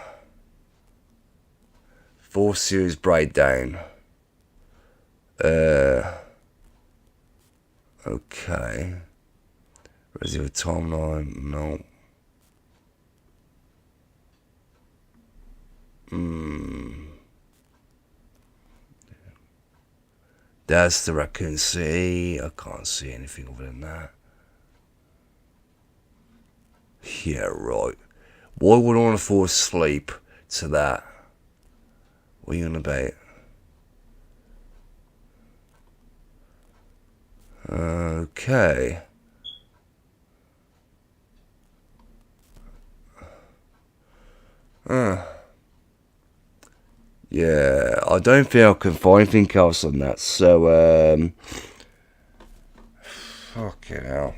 4 series breakdown. Okay. Resident Evil Timeline, no. That's the Raccoon City. I can't see anything other than that. Yeah, right. Why would I want to fall asleep to that? What are you on about? Okay. Yeah, I don't think I can find anything else on that, so, fucking hell.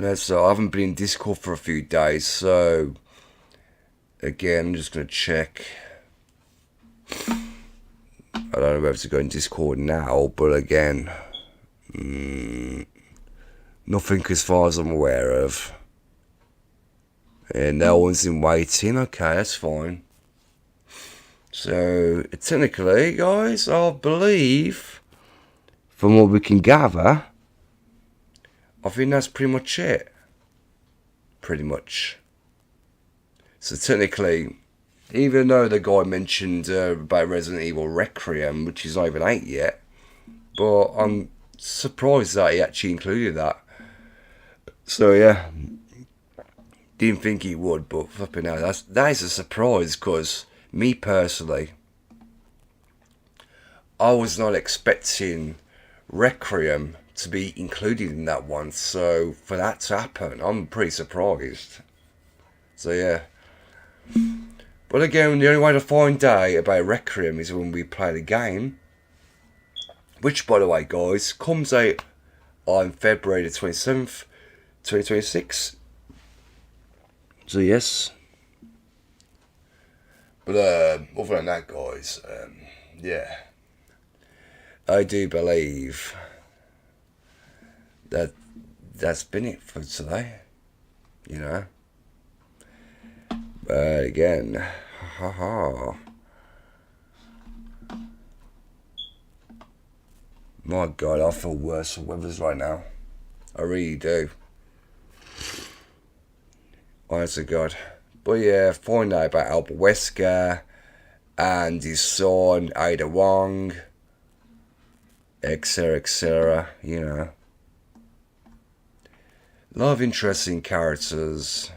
I haven't been in Discord for a few days, so, again, I'm just going to check. I don't know whether to go in Discord now, but again, nothing as far as I'm aware of. And no one's in waiting. Okay, that's fine. So, technically, guys, I believe, from what we can gather, I think that's pretty much it. Pretty much. So, technically, even though the guy mentioned about Resident Evil Requiem, which is not even 8 yet, but I'm surprised that he actually included that. So, yeah. Didn't think he would, but flipping out, that is a surprise, because me personally, I was not expecting Requiem to be included in that one, so for that to happen, I'm pretty surprised. So yeah. But again, the only way to find out about Requiem is when we play the game, which, by the way, guys, comes out on February the 27th, 2026. So yes, But other than that, guys, yeah, I do believe that that's been it for today. You know. But again, haha. My God, I feel worse for Withers right now. I really do. Honest to God. But yeah, find out about Albert Wesker and his son, Ada Wong, etc., you know. A lot of interesting characters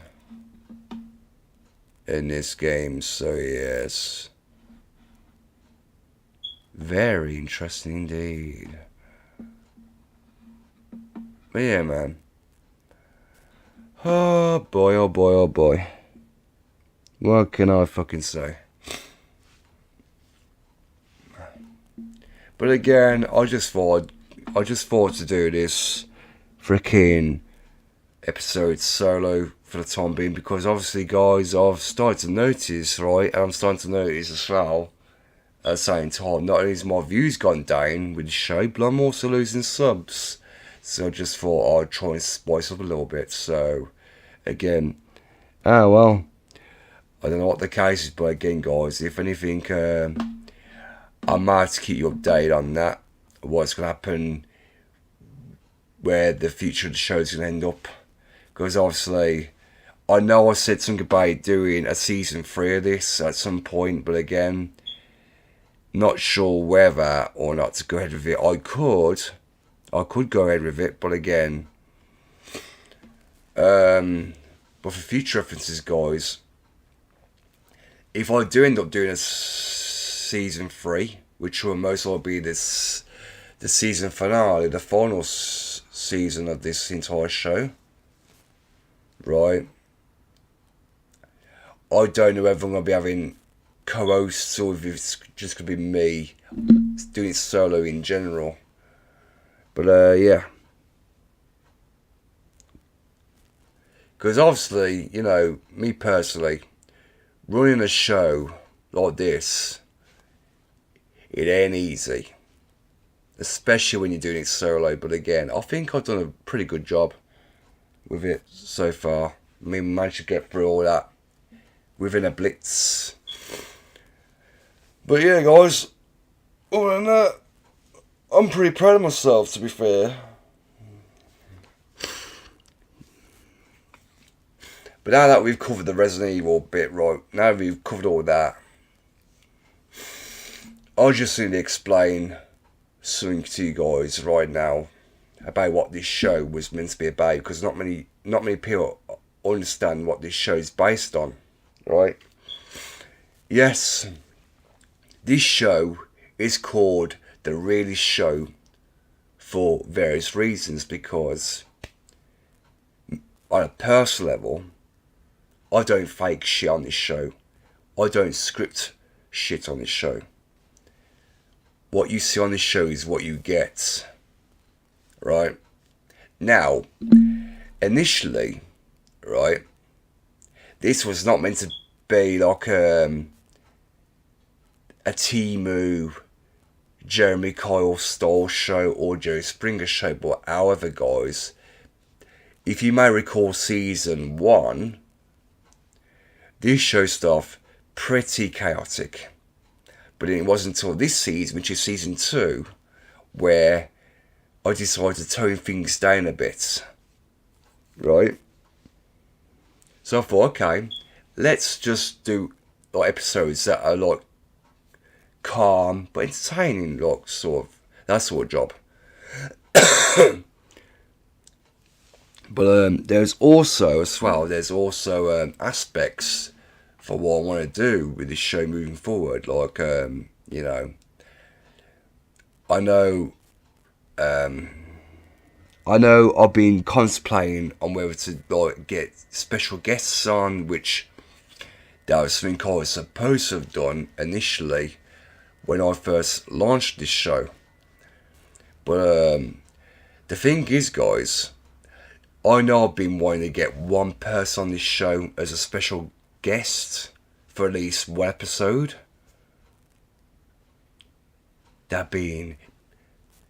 in this game, so yes. Very interesting indeed. But yeah, man. Oh boy, oh boy, oh boy. What can I fucking say? But again, I just thought to do this freaking episode solo for the time being, because obviously, guys, I've started to notice, right, and I'm starting to notice as well, at the same time, not only has my views gone down with the show, but I'm also losing subs. So I just thought I'd try and spice up a little bit. So, again, well, I don't know what the case is, but again, guys, if anything, I might have to keep you updated on that, what's going to happen, where the future of the show is going to end up. Because obviously, I know I said something about doing a season 3 of this at some point, but again, not sure whether or not to go ahead with it. I could go ahead with it, but again, but for future references, guys, if I do end up doing a season 3, which will most likely be the season finale, the final season of this entire show, right? I don't know whether I'm going to be having co-hosts or if it's just going to be me doing it solo in general. But yeah. Because obviously, you know, me personally, running a show like this, it ain't easy. Especially when you're doing it solo. But again, I think I've done a pretty good job with it so far. I mean, managed to get through all that within a blitz. But yeah, guys, other than that, I'm pretty proud of myself, to be fair. But now that we've covered the Resident Evil bit, right, now that we've covered all that, I just need to explain something to you guys right now about what this show was meant to be about, because not many people understand what this show is based on, right? Yes, this show is called The Realist Show for various reasons, because on a personal level, I don't fake shit on this show. I don't script shit on this show. What you see on this show is what you get. Right? Now, initially, right, this was not meant to be like a Timu, Jeremy Kyle style show or Jerry Springer show. But however, guys, if you may recall season 1, this show stuff pretty chaotic. But it wasn't until this season, which is season 2, where I decided to tone things down a bit. Right? So I thought, okay, let's just do like episodes that are like calm but entertaining, like sort of that sort of job. But there's also aspects for what I want to do with this show moving forward. Like you know, I know I've been contemplating on whether to like get special guests on, which that was something I was supposed to have done initially when I first launched this show. But the thing is, guys, I know I've been wanting to get one person on this show as a special guest for at least one episode. That being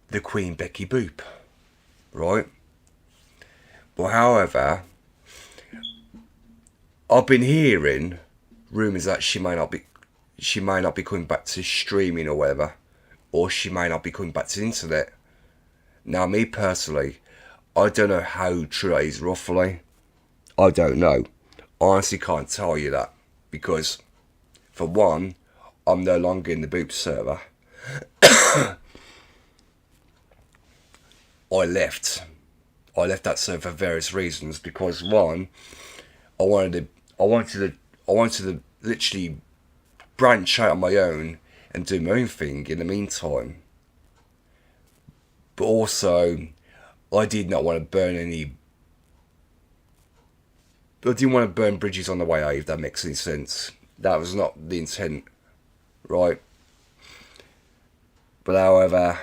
the Queen Becky Boop, right? But however, I've been hearing rumours that she may not be coming back to streaming or whatever, or she may not be coming back to the internet. Now, me personally, I don't know how true that is roughly. I don't know. I honestly can't tell you that, because for one, I'm no longer in the Boop server. I left that server for various reasons, because one, I wanted to literally branch out on my own and do my own thing in the meantime. But also, I did not want to burn any. I didn't want to burn bridges on the way out, if that makes any sense. That was not the intent, right? But however,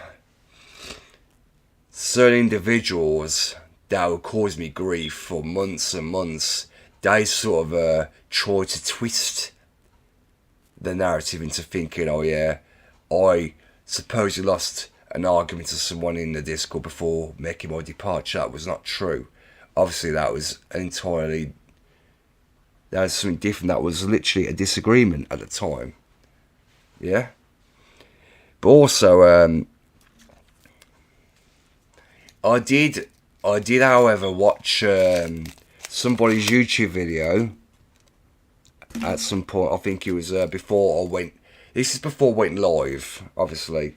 certain individuals that would cause me grief for months and months, they sort of try to twist the narrative into thinking, oh yeah, I supposedly lost an argument to someone in the Discord before making my departure. That was not true. Obviously, that was something different. That was literally a disagreement at the time. Yeah? But also, I did, however, watch somebody's YouTube video at some point. I think it was before I went. This is before I went live, obviously.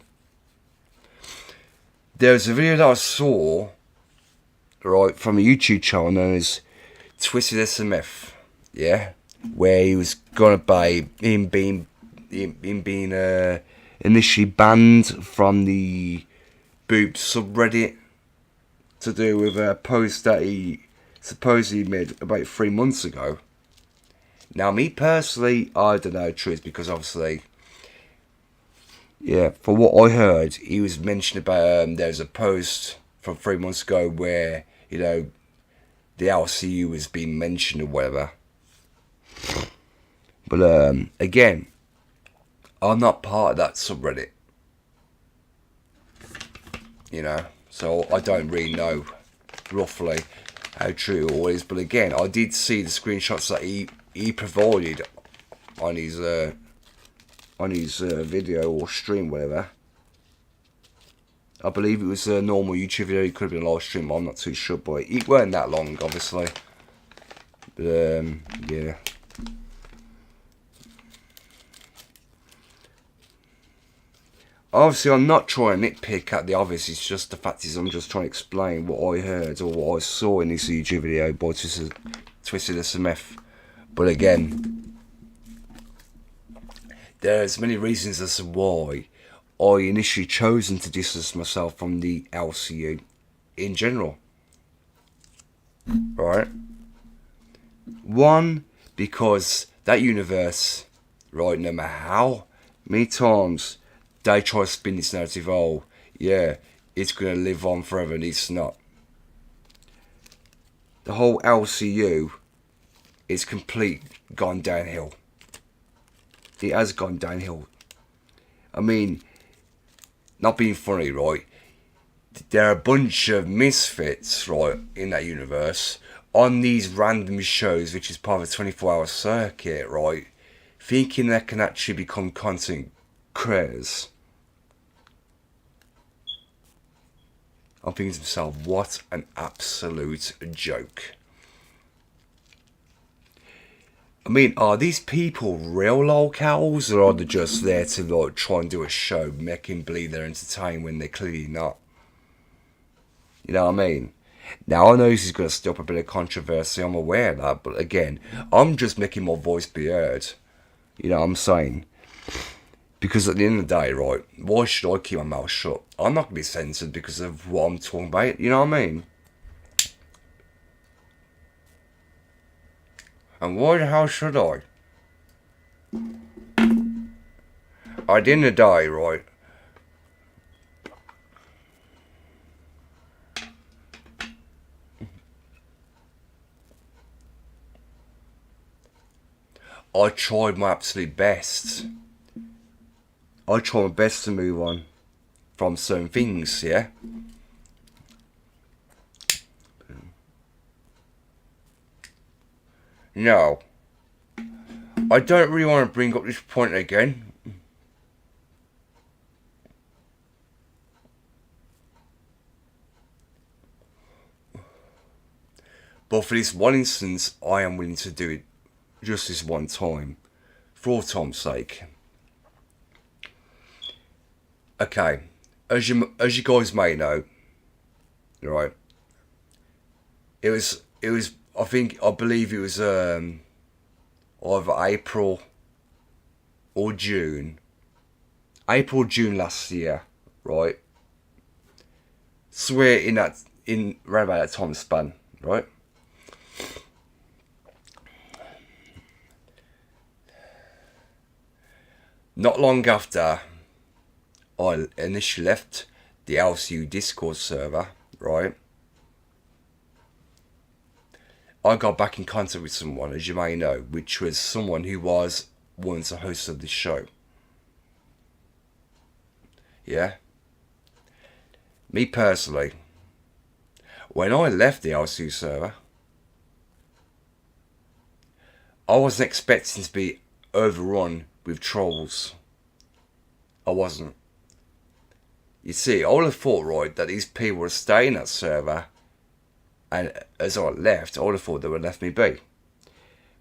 There was a video that I saw, right, from a YouTube channel known as Twisted SMF, yeah, where he was gonna buy him being initially banned from the Boop subreddit to do with a post that he supposedly made about 3 months ago. Now, me personally, I don't know the truth, because obviously, yeah, for what I heard, he was mentioning about there was a post from 3 months ago where, you know, the LCU was being mentioned or whatever. But again, I'm not part of that subreddit, you know, so I don't really know roughly how true it all is. But again, I did see the screenshots that he provided on his video or stream, whatever. I believe it was a normal YouTube video. It could have been a live stream. I'm not too sure, but it weren't that long, obviously. But yeah. Obviously, I'm not trying to nitpick at the obvious. It's just the fact is, I'm just trying to explain what I heard or what I saw in this YouTube video by Twisted SMF. But again, there's many reasons as to why I initially chosen to distance myself from the LCU in general. Right? One, because that universe, right, no matter how many times they try to spin this narrative, oh, yeah, it's going to live on forever, and it's not. The whole LCU is gone downhill. It has gone downhill. I mean, not being funny, right? There are a bunch of misfits, right, in that universe, on these random shows, which is part of a 24-hour circuit, right, thinking they can actually become content creators. I'm thinking to myself, what an absolute joke. I mean, are these people real locals, or are they just there to like try and do a show, making believe they're entertained when they're clearly not? You know what I mean? Now, I know this is going to stir up a bit of controversy, I'm aware of that, but again, I'm just making my voice be heard. You know what I'm saying? Because at the end of the day, right, why should I keep my mouth shut? I'm not going to be censored because of what I'm talking about, you know what I mean? And why the hell should I? At the end of the day, right, I tried my absolute best. I tried my best to move on from certain things, yeah? Now, I don't really want to bring up this point again. But for this one instance, I am willing to do it just this one time. For all time's sake. Okay, as you guys may know, right? It was I believe it was either April or June last year, right? Swear in around about that time span, right? Not long after I initially left the LCU Discord server, right? I got back in contact with someone, as you may know, which was someone who was once a host of this show. Yeah? Me personally, when I left the LCU server, I wasn't expecting to be overrun with trolls. I wasn't. You see, I would have thought, right, that these people were staying at server, and as I left, I would have thought they would have left me be.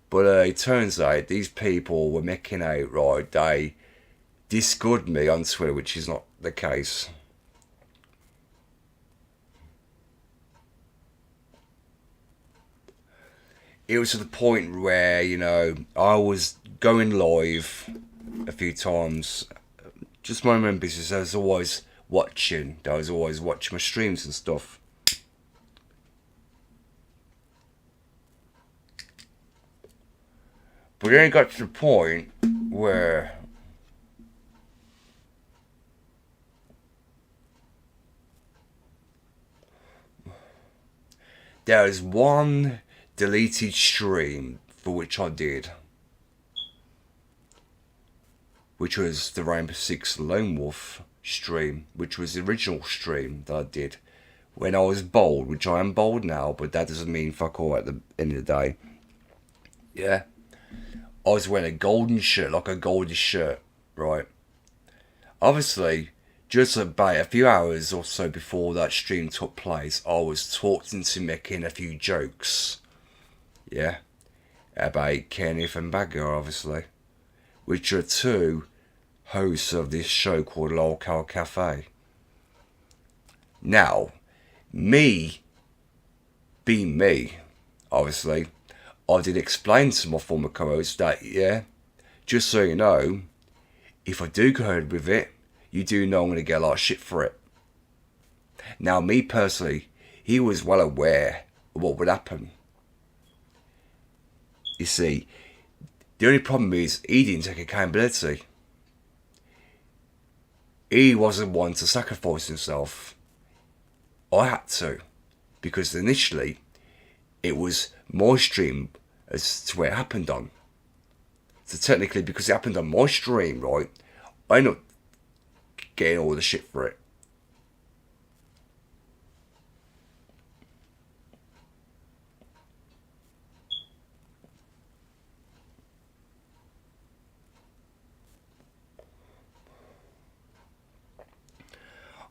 But it turns out these people were making out, right, they discovered me on Twitter, which is not the case. It was to the point where, you know, I was going live a few times. Just my own business. I was always watching my streams and stuff. But then it got to the point where there was one deleted stream for which I did, which was the Rainbow Six Lone Wolf stream, which was the original stream that I did when I was bold, which I am bold now, but that doesn't mean fuck all at the end of the day. Yeah, I was wearing a golden shirt, like a goldish shirt, right? Obviously, just about a few hours or so before that stream took place, I was talked into making a few jokes. Yeah, about Kenneth and Bagger, obviously, which are two hosts of this show called Local Cafe. Now, me being me, obviously, I did explain to my former co-host that, yeah, just so you know, if I do go ahead with it, you do know I'm going to get a lot of shit for it. Now, me personally, he was well aware of what would happen. You see, the only problem is he didn't take accountability. He wasn't one to sacrifice himself. I had to, because initially it was my stream as to where it happened on. So technically, because it happened on my stream, right, I ended up getting all the shit for it.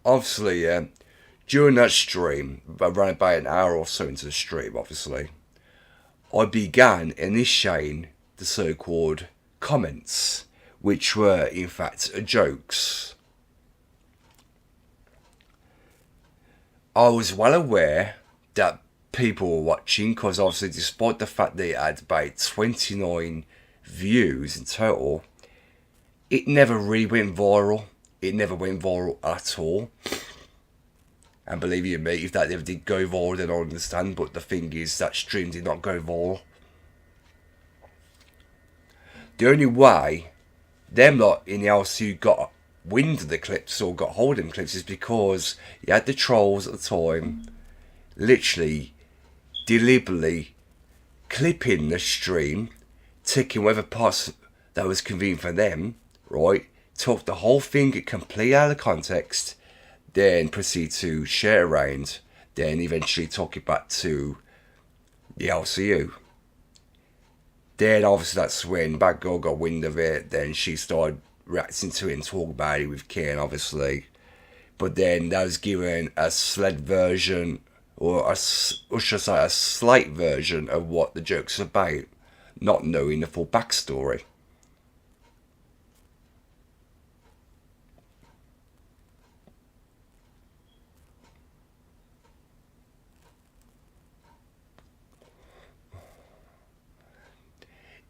Obviously, during that stream, around about an hour or so into the stream, obviously, I began initiating the so-called comments, which were in fact jokes. I was well aware that people were watching, because obviously despite the fact that it had about 29 views in total, it never really went viral. It never went viral at all. And believe you me, if that ever did go viral, then I understand. But the thing is, that stream did not go viral. The only way them lot in the LCU got wind of the clips or got hold of them clips is because you had the trolls at the time literally deliberately clipping the stream taking whatever parts that was convenient for them, right, took the whole thing completely out of context, then proceed to share around, then eventually took it back to the LCU. Then obviously that's when Batgirl got wind of it, then she started reacting to it and talking about it with Ken, obviously. But then that was given a slight version, or should I say a slight version of what the joke's about, not knowing the full backstory.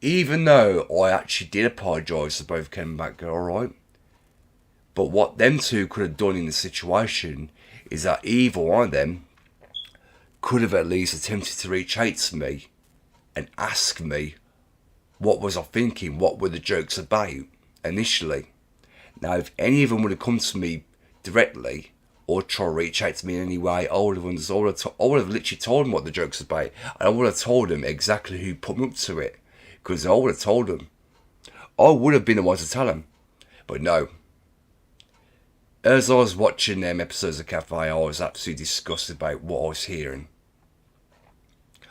Even though I actually did apologise to both Ken and Batgirl, right? But what them two could have done in the situation is that either one of them could have at least attempted to reach out to me and ask me what was I thinking, what were the jokes about initially. Now, if any of them would have come to me directly or try to reach out to me in any way, I would have literally told them what the joke's about. And I would have told them exactly who put me up to it. Because I would have told them. I would have been the one to tell them. But no. As I was watching them episodes of Cafe, I was absolutely disgusted about what I was hearing.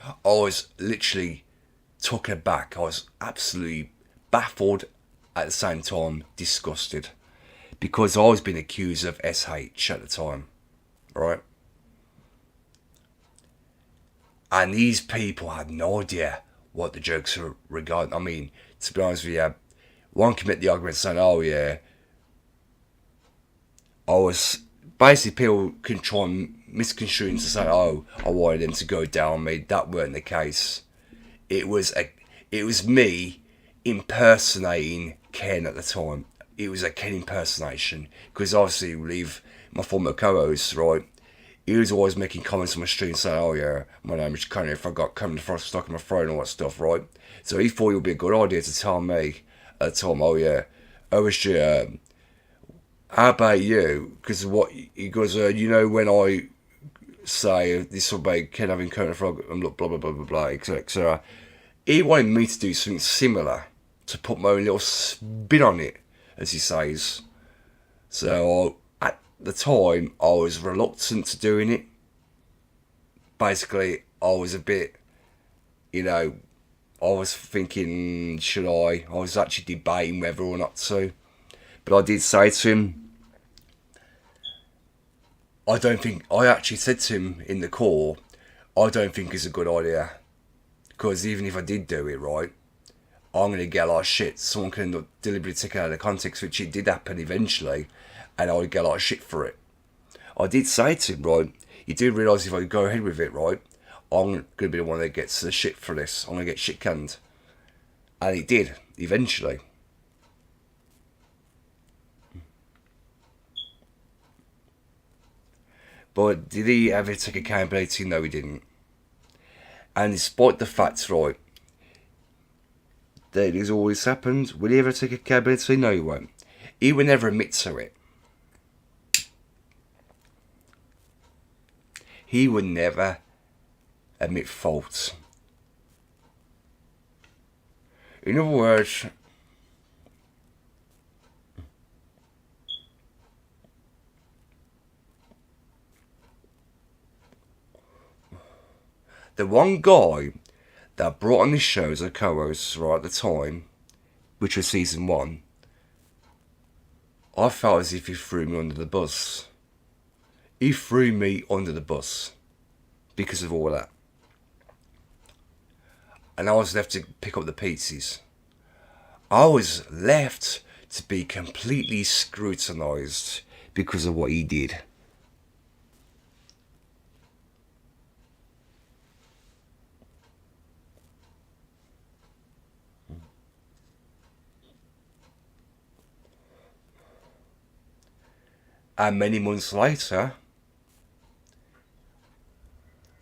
I was literally taken aback. I was absolutely baffled, at the same time disgusted. Because I was being accused of SH at the time. Right? And these people had no idea what the jokes are regarding. I mean, to be honest with you, one can make the argument saying, oh yeah, I was basically, people can try and misconstrue into saying, oh, I wanted them to go down on me. That weren't the case. It was me impersonating Ken at the time. It was a Ken impersonation, because obviously with my former co-host, right, he was always making comments on my stream saying, oh yeah, my name is Connie, if I got coming stuck in my throat and all that stuff, right? So he thought it would be a good idea to tell me at the time, oh yeah, OsG, how about you? Because what he goes, you know, when I say this about Ken having Connie frog and blah blah blah blah blah, etc. He wanted me to do something similar, to put my own little spin on it, as he says. So at the time, I was reluctant to doing it. Basically, I was a bit, you know, I was thinking, should I? I was actually debating whether or not to. But I did say to him, I actually said to him in the call, I don't think it's a good idea. Because even if I did do it right, I'm going to get a lot of shit. Someone can end up deliberately taking it out of context, which it did happen eventually, and I would get a lot of shit for it. I did say to him, right, you do realise if I go ahead with it, right, I'm going to be the one that gets the shit for this. I'm going to get shit canned. And he did, eventually. But did he ever take accountability? No, he didn't. And despite the fact, right, that it has always happened, will he ever take accountability? No, he won't. He will never admit to it. He would never admit fault. In other words, the one guy that brought on this show as a co-host right at the time, which was season 1, I felt as if he threw me under the bus. He threw me under the bus because of all that. And I was left to pick up the pieces. I was left to be completely scrutinised because of what he did. And many months later,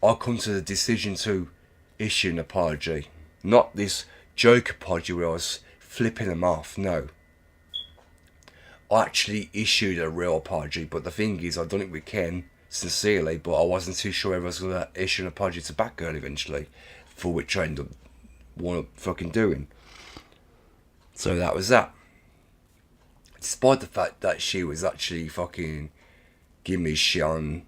I come to the decision to issue an apology. Not this joke apology where I was flipping them off, no. I actually issued a real apology, but the thing is, I've done it with Ken, sincerely, but I wasn't too sure if I was going to issue an apology to Batgirl eventually, for which I ended up fucking doing. So that was that. Despite the fact that she was actually fucking giving me shit on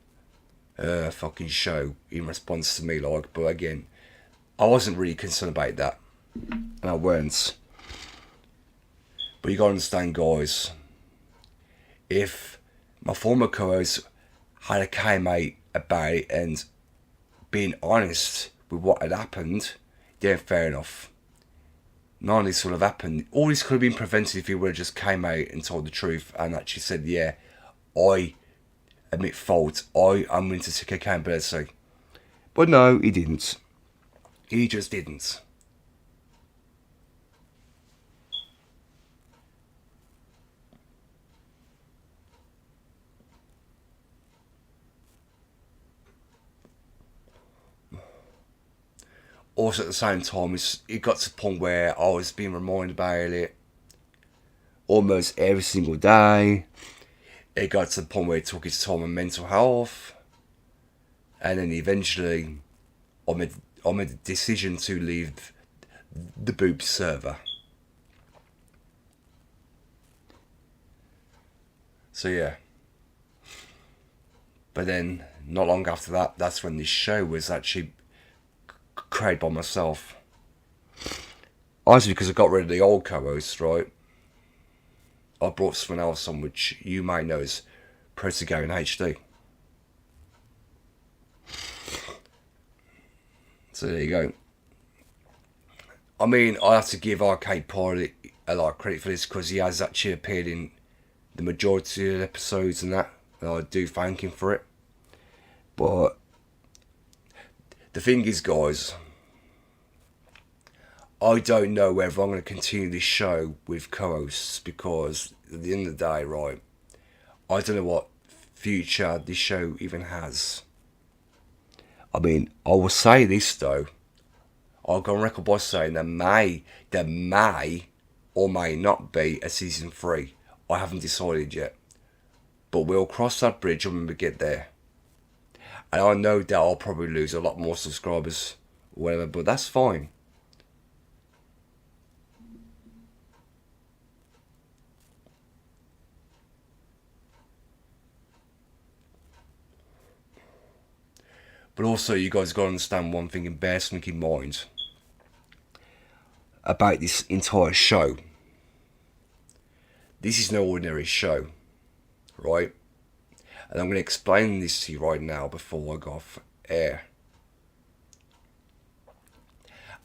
her fucking show in response to me, like, but again, I wasn't really concerned about that, and I weren't. But you gotta understand, guys, if my former co-host had came out about it and been honest with what had happened, then fair enough. None of this would have happened. All this could have been prevented if he would have just came out and told the truth and actually said, yeah, I admit fault. I'm willing to take accountability. But no, he didn't. He just didn't. Also at the same time, it got to the point where I was being reminded about it almost every single day. It got to the point where it took its time on mental health. And then eventually, I made the decision to leave the Boop server. So yeah. But then, not long after that, that's when this show was actually created by myself. Honestly, because I got rid of the old co-host, right? I brought someone else on, which you might know as Protagon HD. So there you go. I mean, I have to give Arcade Pilot a lot of credit for this, because he has actually appeared in the majority of the episodes and that. And I do thank him for it. But the thing is, guys, I don't know whether I'm going to continue this show with co-hosts, because at the end of the day, right, I don't know what future this show even has. I mean, I will say this though. I'll go on record by saying there may or may not be a season 3. I haven't decided yet. But we'll cross that bridge when we get there. And I know that I'll probably lose a lot more subscribers, or whatever, but that's fine. But also, you guys got to understand one thing and bear something in mind about this entire show. This is no ordinary show, right? And I'm going to explain this to you right now before I go off air.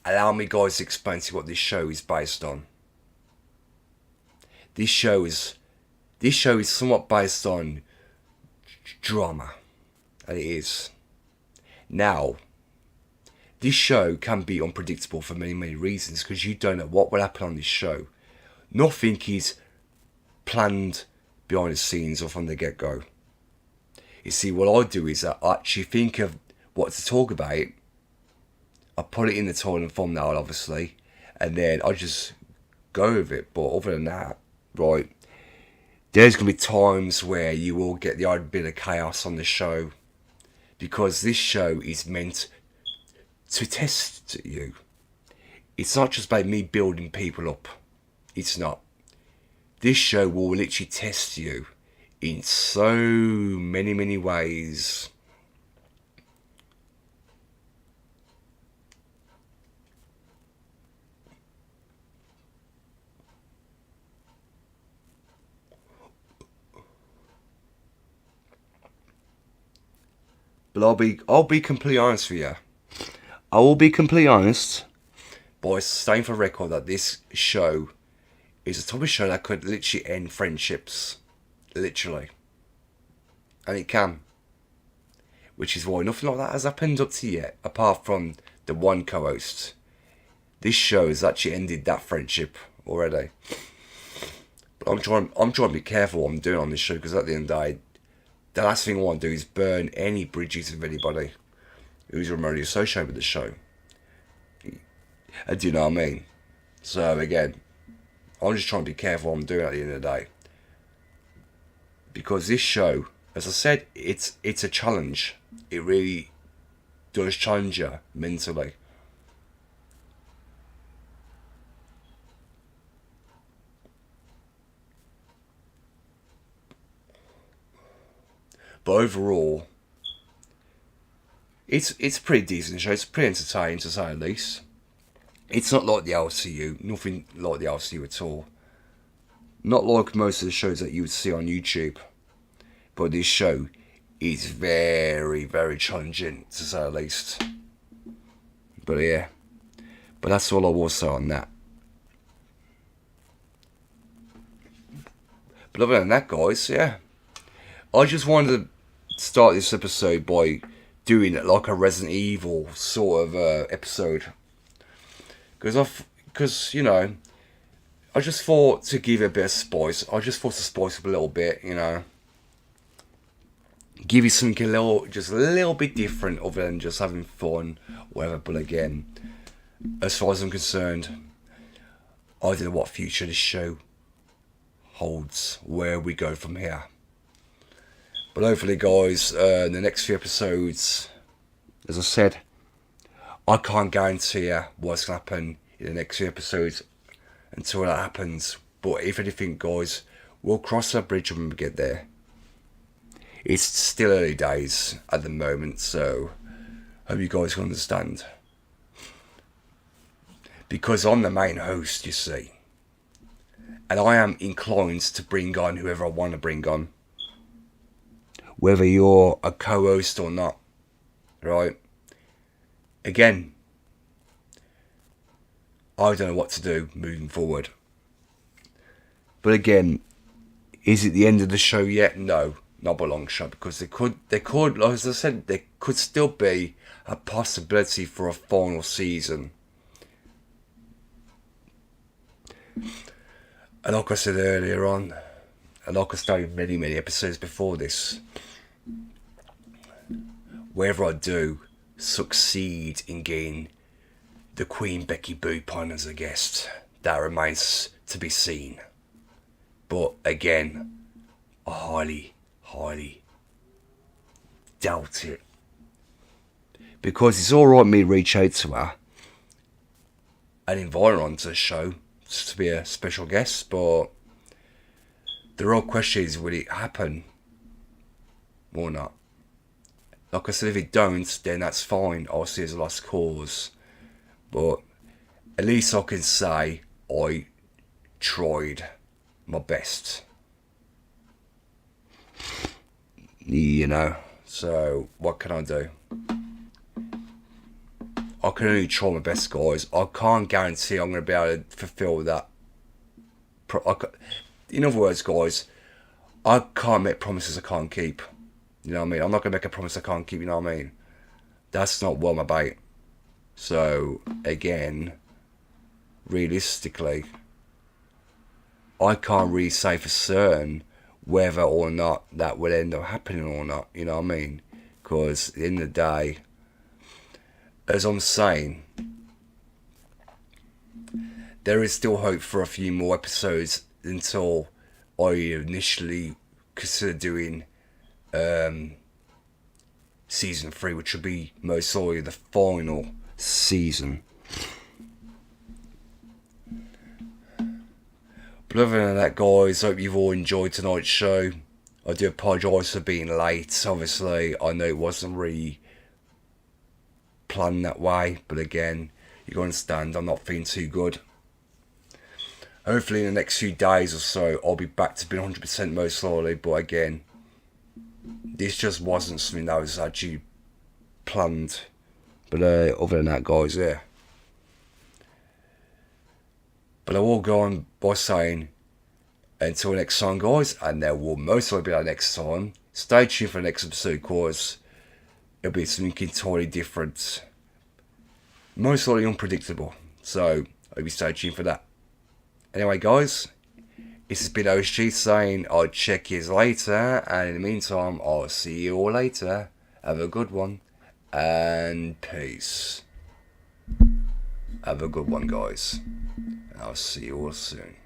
Allow me, guys, to explain to you what this show is based on. This show is somewhat based on drama, and it is. Now, this show can be unpredictable for many, many reasons, because you don't know what will happen on this show. Nothing is planned behind the scenes or from the get-go. You see, what I do is I actually think of what to talk about. I put it in the title and thumbnail, obviously, and then I just go with it. But other than that, right, there's going to be times where you will get the odd bit of chaos on the show, because this show is meant to test you. It's not just about me building people up. It's not. This show will literally test you in so many, many ways. But I'll be completely honest with you. I will be completely honest, but it's staying for record that this show is a type of show that could literally end friendships. Literally. And it can. Which is why nothing like that has happened up to yet, apart from the one co-host. This show has actually ended that friendship already. But I'm trying to be careful what I'm doing on this show, because at the end of the day, the last thing I want to do is burn any bridges with anybody who's remotely associated with the show. Do you know what I mean? So again, I'm just trying to be careful what I'm doing at the end of the day. Because this show, as I said, it's a challenge. It really does challenge you mentally. But overall, it's a pretty decent show. It's pretty entertaining, to say the least. It's not like the LCU. Nothing like the LCU at all. Not like most of the shows that you would see on YouTube. But this show is very, very challenging, to say the least. But yeah. But that's all I will say on that. But other than that, guys, yeah. I just wanted to start this episode by doing it like a Resident Evil sort of episode. Because, you know, I just thought to give it a bit of spice. I just thought to spice up a little bit, you know. Give you something just a little bit different other than just having fun, whatever. But again, as far as I'm concerned, I don't know what future this show holds, where we go from here. But hopefully, guys, in the next few episodes, as I said, I can't guarantee what's going to happen in the next few episodes until that happens. But if anything, guys, we'll cross that bridge when we get there. It's still early days at the moment, so hope you guys can understand. Because I'm the main host, you see. And I am inclined to bring on whoever I want to bring on. Whether you're a co-host or not. Right? Again, I don't know what to do moving forward. But again, is it the end of the show yet? No, not by a long shot. Because there could, as I said, there could still be a possibility for a final season. And like I said earlier on, and like I stated many, many episodes before this, wherever I do succeed in getting the Queen Becky Boop on as a guest, that remains to be seen. But again, I highly, highly doubt it. Because it's alright me reach out to her and invite her onto the show to be a special guest, but the real question is, will it happen or not? Like I said, if it don't, then that's fine. I'll see it as a lost cause. But at least I can say I tried my best. You know, so what can I do? I can only try my best, guys. I can't guarantee I'm going to be able to fulfill that. In other words, guys, I can't make promises I can't keep. You know what I mean? I'm not going to make a promise I can't keep, you know what I mean? That's not well my bait. So, again, realistically, I can't really say for certain whether or not that will end up happening or not, you know what I mean? Because at the end of the day, as I'm saying, there is still hope for a few more episodes until I initially consider doing season 3, which will be most likely the final season. But other than that, guys, hope you've all enjoyed tonight's show. I do apologise for being late. Obviously, I know it wasn't really planned that way, but again, you can understand I'm not feeling too good. Hopefully in the next few days or so I'll be back to being 100% most likely, but again, this just wasn't something that was actually planned. But other than that, guys, yeah. But I will go on by saying, until next time, guys, and there will most likely be our next time. Stay tuned for the next episode, guys. It'll be something entirely different. Most likely unpredictable. So, I'll be stay tuned for that. Anyway, guys, this has been OsG saying I'll check you later. And in the meantime, I'll see you all later. Have a good one. And peace. Have a good one, guys. And I'll see you all soon.